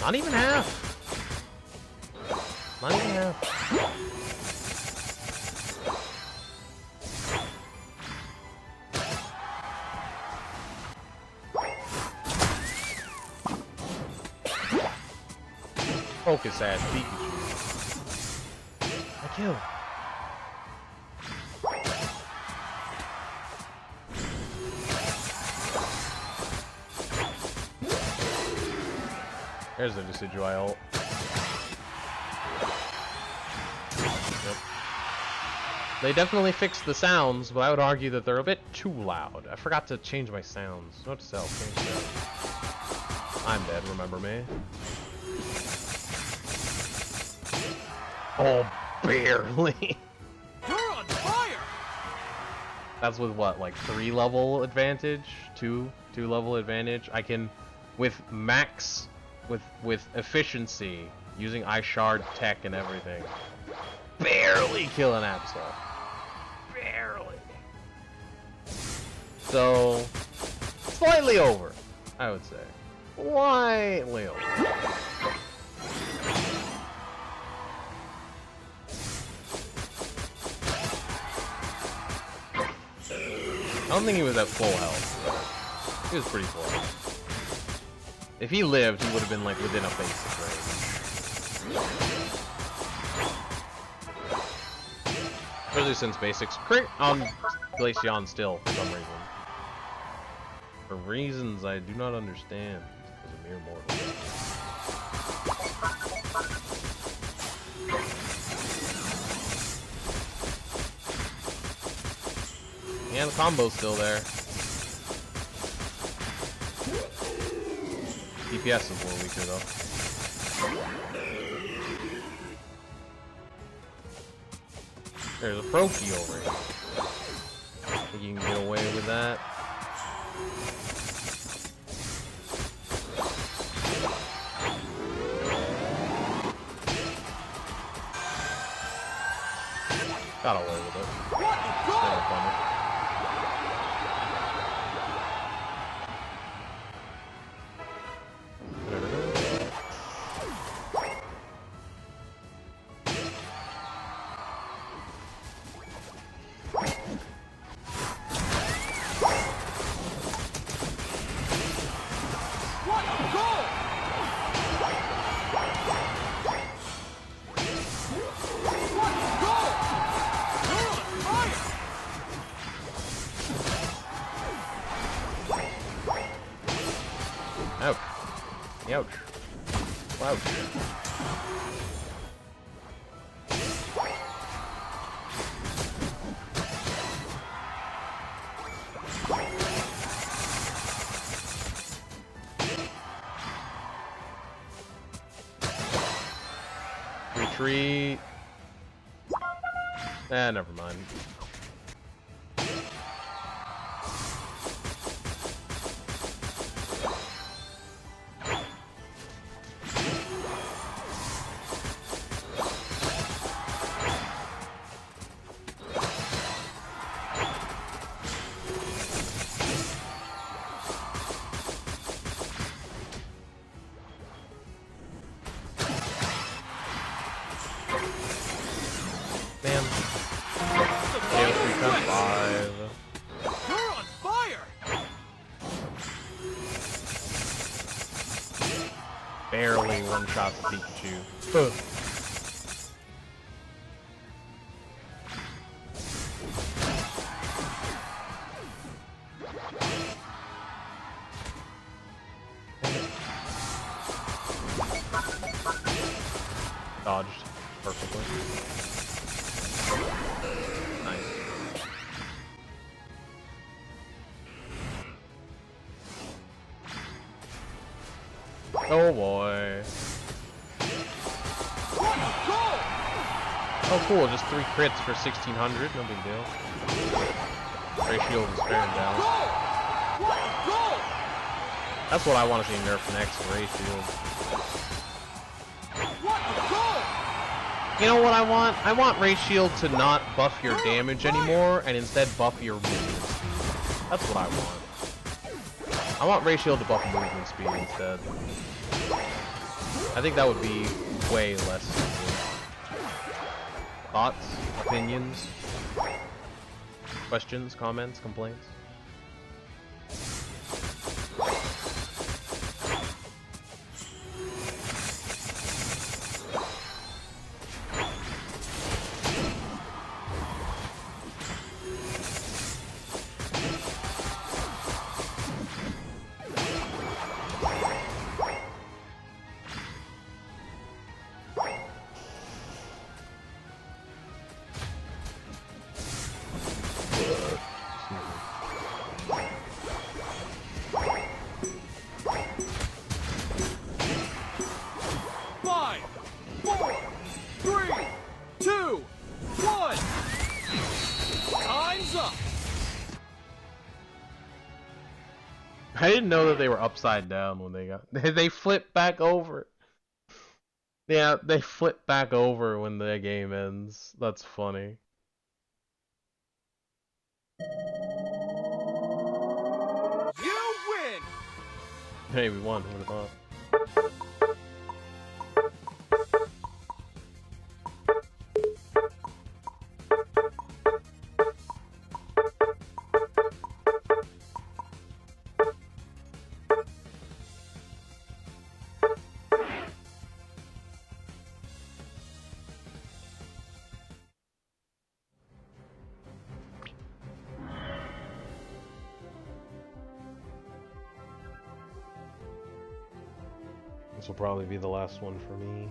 Not even half! Not even half. Focus ass Pikachu. I kill. There's the Decidueye ult. Yep. They definitely fixed the sounds, but I would argue that they're a bit too loud. I forgot to change my sounds. Note to self, change sounds. I'm dead, remember me? Oh, barely. You're on fire! That's with what, like 3 level advantage? 2 level advantage? I can, with max, with efficiency, using iShard tech and everything, barely kill an Absol. Barely. So, slightly over, I would say. Slightly over. I don't think he was at full health. He was pretty full. If he lived, he would have been like within a basic range. Especially since basics crit on Glaceon still for some reason. For reasons I do not understand as a mere mortal. Yeah, the combo's still there. DPS is a little weaker though. There's a Proki over here. Think you can get away with that? Got away with it. Never funny. Ouch. Ouch. Ouch. Retreat. Never mind. Man. Yeah, 3x5. You're on fire! Barely one shot the Pikachu. Dodged. perfectly. Nice. Oh boy. Oh cool, just 3 crits for 1600, no big deal. Ray Shield is fair and balanced. That's what I want to see nerfed next, Ray Shield. You know what I want? I want Ray Shield to not buff your damage anymore, and instead buff your movement speed. That's what I want. I want Ray Shield to buff movement speed instead. I think that would be way less stupid. Thoughts? Opinions? Questions? Comments? Complaints? I didn't know that they were upside down when they got... They flip back over. Yeah, they flip back over when the game ends. That's funny. You win! Hey, we won. Who would have thought? This will probably be the last one for me.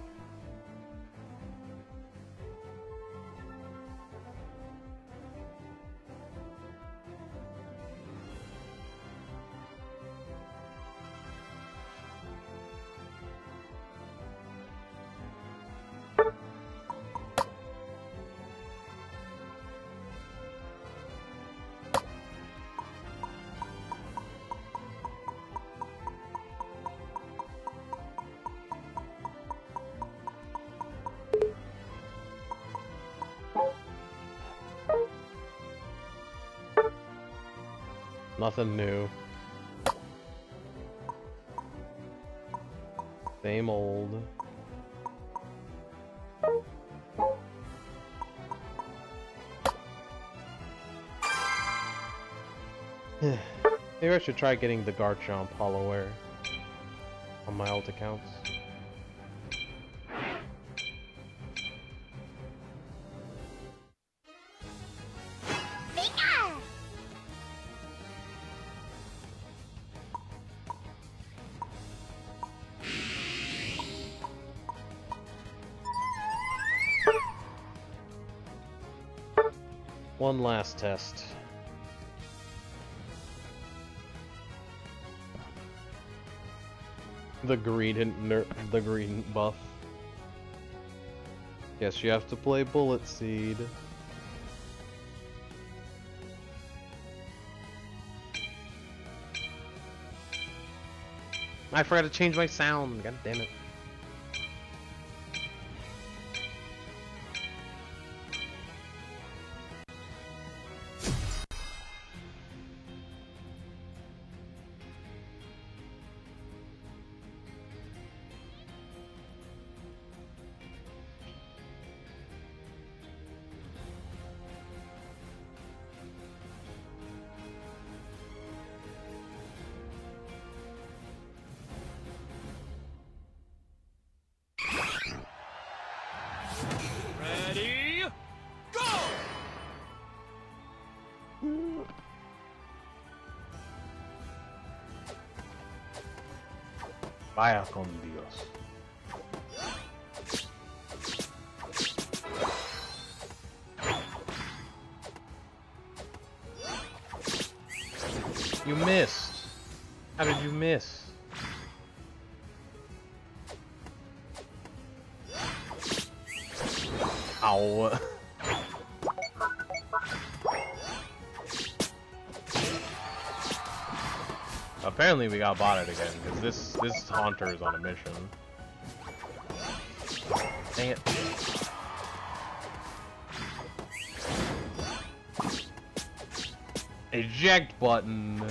Nothing new. Same old. Maybe I should try getting the Garchomp Hollowware on my alt accounts. One last test. The green buff. Guess you have to play Bullet Seed. I forgot to change my sound. God damn it. Ready, go! Vaya con Dios. missed? How did you miss? Ow. Apparently we got botted again, because this Haunter is on a mission. Dang it. Eject button.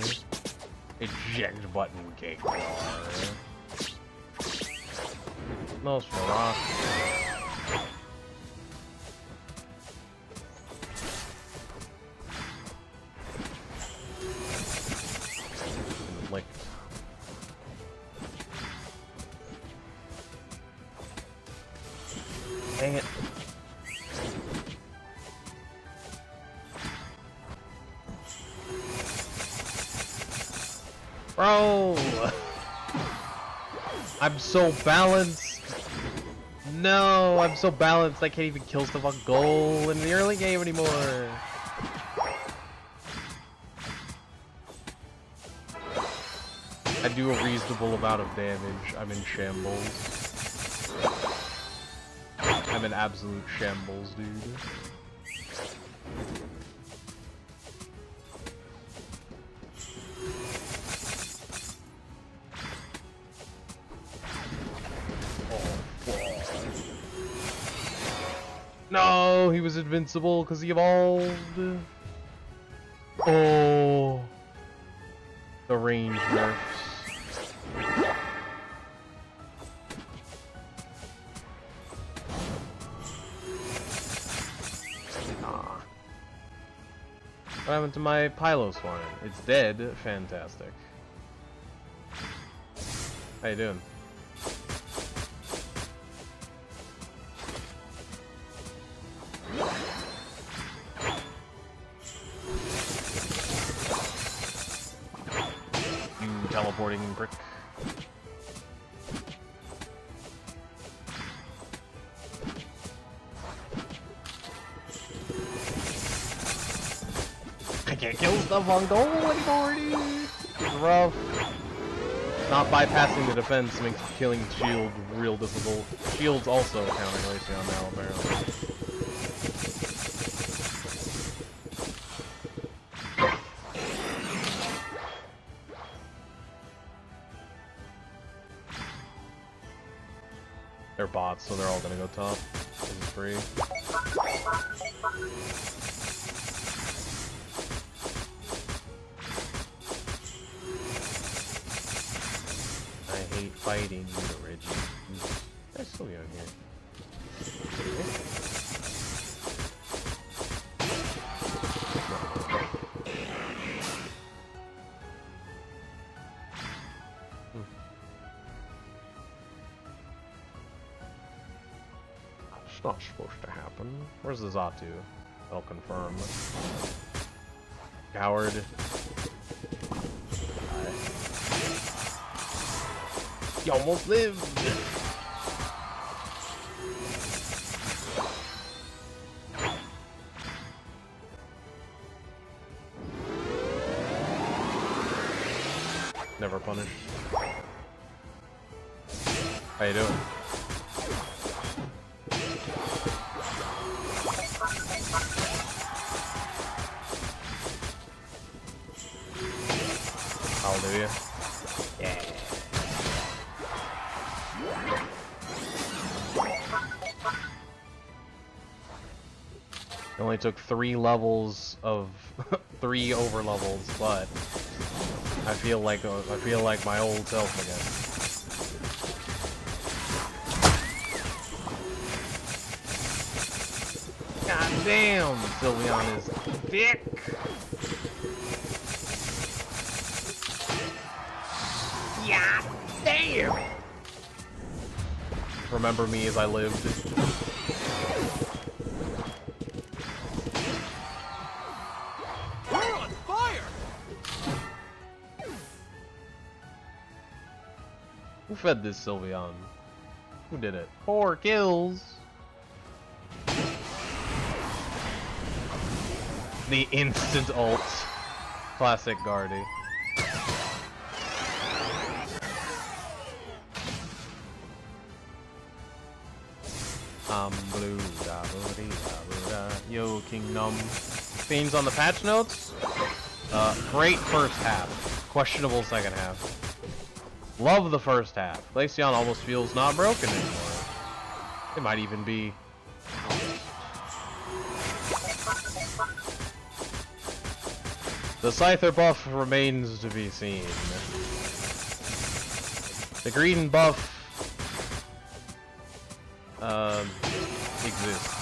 Eject button, Gengar. Nosferatu. Licked. Dang it. Bro! I'm so balanced. No, I'm so balanced I can't even kill stuff on goal in the early game anymore. I do a reasonable amount of damage. I'm in shambles. I'm in absolute shambles, dude. No, he was invincible because he evolved. Oh, the range nerfs. What happened to my Piloswine? It's dead. Fantastic. How you doing? You teleporting brick. I can't kill stuff on goal anymore, dude. It's rough. Not bypassing the defense makes killing shield real difficult. Shield's also counting Glaceon now, apparently. They're bots, so they're all gonna go top. This is free. I hate fighting you, Reggie. There's Sylveon here. It's not supposed to happen. Where's the Xatu? I'll confirm. Coward. You almost lived! Never punished. How you doing? Hallelujah. Yeah. It only took 3 levels of 3 over levels, but I feel like my old self again. God damn, Sylveon is thick. Yeah, damn. Remember me as I lived. We're on fire! Who fed this Sylveon? Who did it? 4 kills! The instant ult. Classic Guardy. I'm blue, da boo dee da boo da. Yo, Kingdom. Fiends on the patch notes. Great first half. Questionable second half. Love the first half. Glaceon almost feels not broken anymore. It might even be. The Scyther buff remains to be seen. The green buff exists.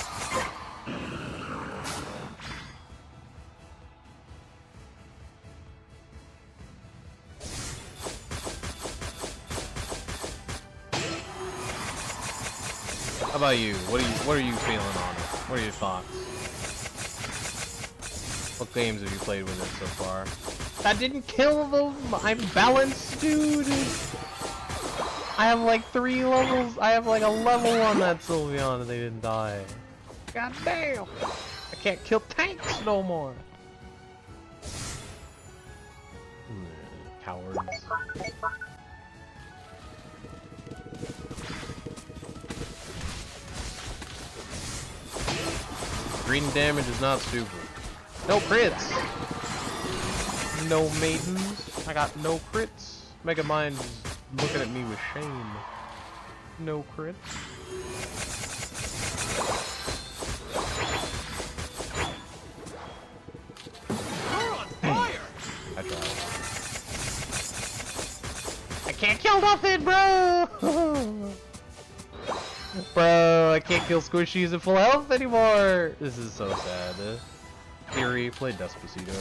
How about you? What are you feeling on it? What are your thoughts? What games have you played with it so far? That didn't kill them! I'm balanced, dude! I have like 3 levels. I have like a level on that Sylveon and they didn't die. God damn! I can't kill tanks no more! Cowards. Green damage is not stupid. No crits! No maidens. I got no crits. Mega Mind's looking at me with shame. No crits. You're on fire! I tried. I can't kill nothing, bro! Bro, I can't kill squishies at full health anymore! This is so sad. Theory, play Despacito.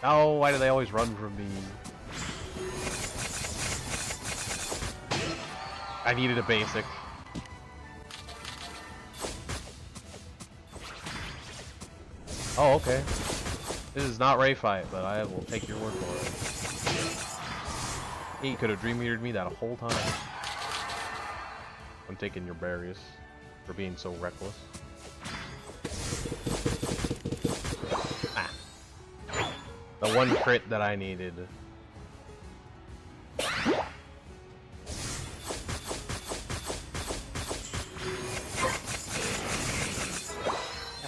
Oh, why do they always run from me? I needed a basic. Oh, okay. This is not Ray Fight, but I will take your word for it. He could have Dream Metered me that whole time. I'm taking your berries for being so reckless. Ah. The one crit that I needed.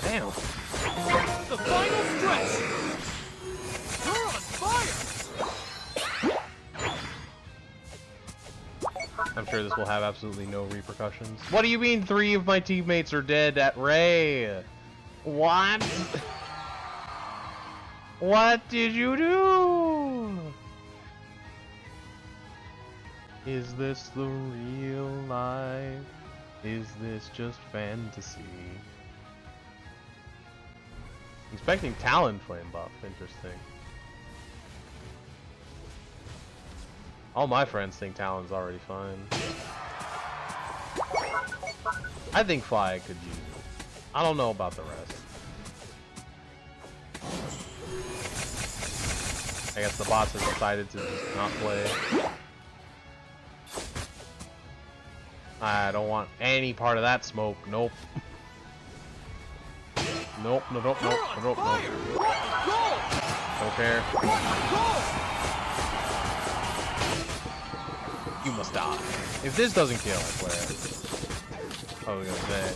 Damn. The final stretch! You're on fire! I'm sure this will have absolutely no repercussions. What do you mean 3 of my teammates are dead at Ray? What? What did you do? Is this the real life? Is this just fantasy? Expecting Talonflame buff, interesting. All my friends think Talon's already fine. I think Fly could use it. I don't know about the rest. I guess the bots have decided to just not play. I don't want any part of that smoke. Nope. Nope, nope, nope, nope, nope, nope. Don't care. You must die. If this doesn't kill, I swear. I was gonna say.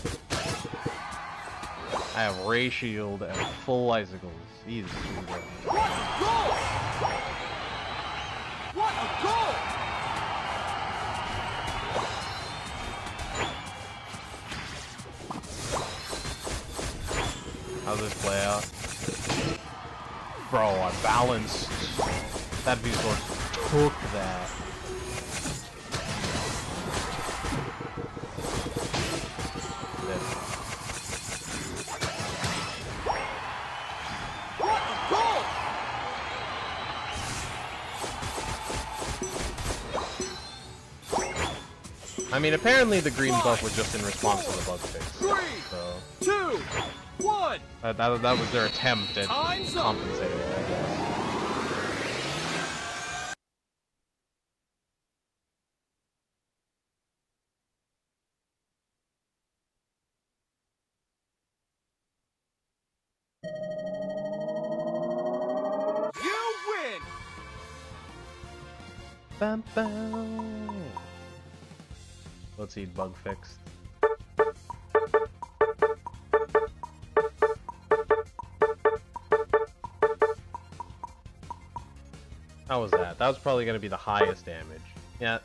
I have Ray Shield and full icicles. Easy. What a goal! What a goal! How's this play out? Bro, I balanced. That Venusaur took that. What a goal! I mean, apparently the green buff was just in response to the bug fix. 3, So 2, 1. that was their attempt at Time's up. compensating, I guess. You win! Bam, bam. Let's eat bug fixed. How was that? That was probably going to be the highest damage. Yeah,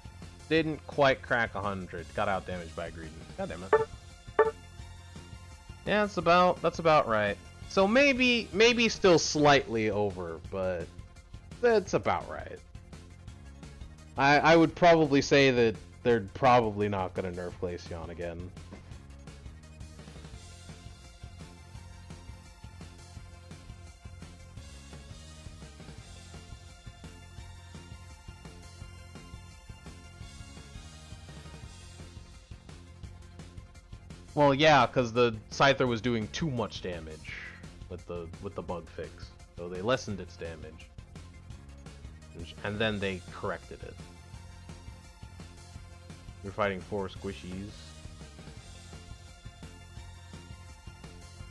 didn't quite crack 100. Got out damaged by Greedent. God damn it. Yeah, that's about right. So maybe still slightly over, but that's about right. I would probably say that they're probably not going to nerf Glaceon again. Well, yeah, because the Scyther was doing too much damage with the bug fix, so they lessened its damage, and then they corrected it. You're fighting 4 squishies.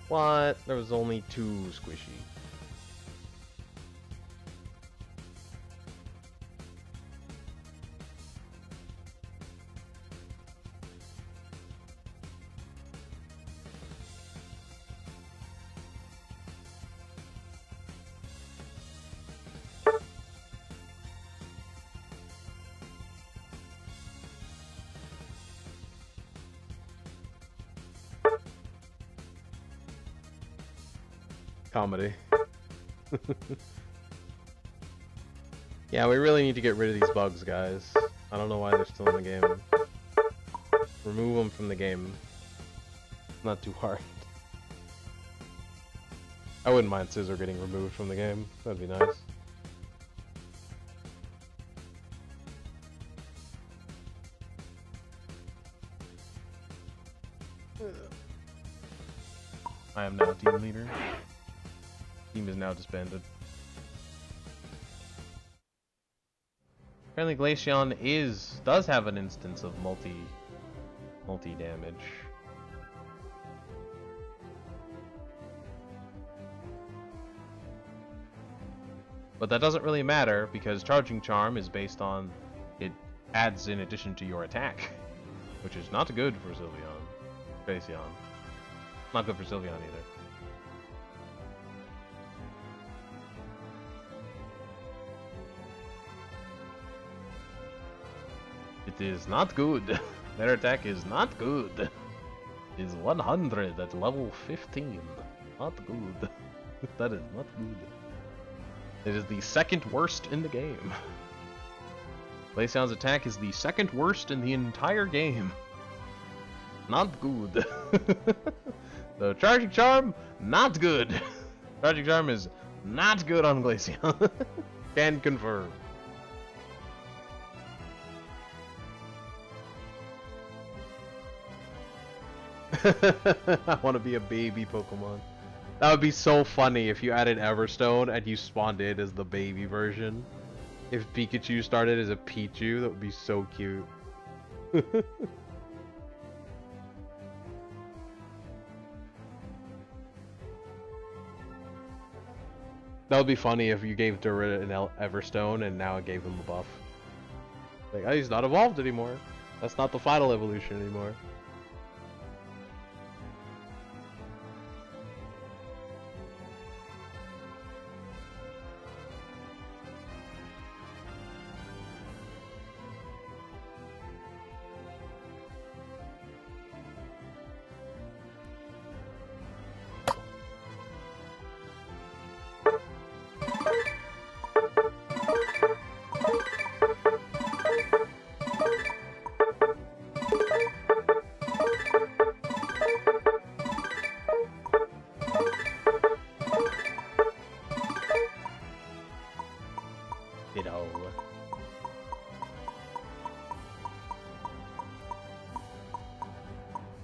What? There was only 2 squishies. Comedy. Yeah, we really need to get rid of these bugs, guys. I don't know why they're still in the game. Remove them from the game. Not too hard. I wouldn't mind Scizor getting removed from the game. That'd be nice. I am now team leader. Team is now disbanded. Apparently Glaceon does have an instance of multi damage. But that doesn't really matter because Charging Charm is based on it adds in addition to your attack, which is not good for Glaceon. Not good for Sylveon either. It is not good. Their attack is not good. It is 100 at level 15. Not good. That is not good. It is the second worst in the game. Glaceon's attack is the second worst in the entire game. Not good. So Charging Charm, not good. Charging Charm is not good on Glaceon. Can confirm. I want to be a baby Pokemon. That would be so funny if you added Everstone and you spawned in as the baby version. If Pikachu started as a Pichu, that would be so cute. That would be funny if you gave Durant an Everstone and now it gave him a buff. Like, oh, he's not evolved anymore. That's not the final evolution anymore.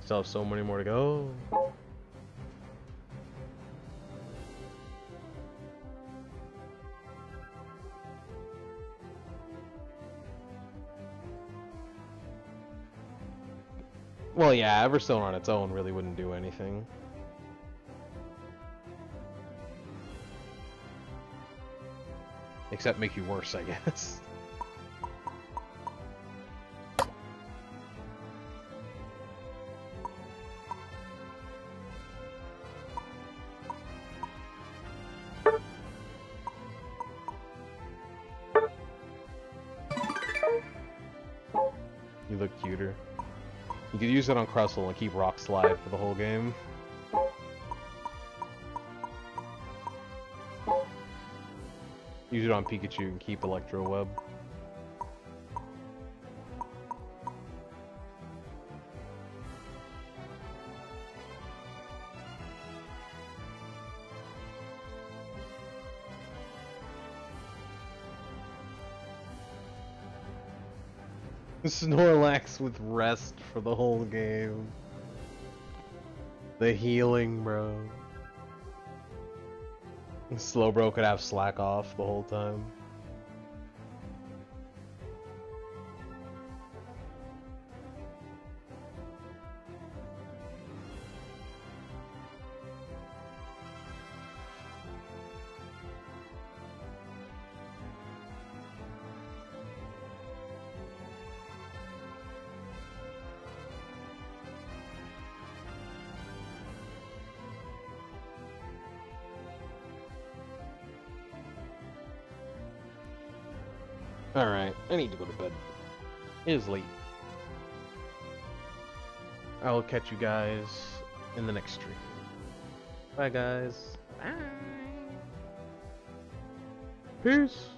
Still have so many more to go. Well, yeah, Everstone on its own really wouldn't do anything. Except make you worse, I guess. You look cuter. You could use it on Crustle and keep Rock Slide for the whole game. Use it on Pikachu and keep Electro Web. Snorlax with rest for the whole game. The healing, bro. Slowbro could have slack off the whole time. Alright, I need to go to bed. It is late. I will catch you guys in the next stream. Bye, guys. Bye. Peace.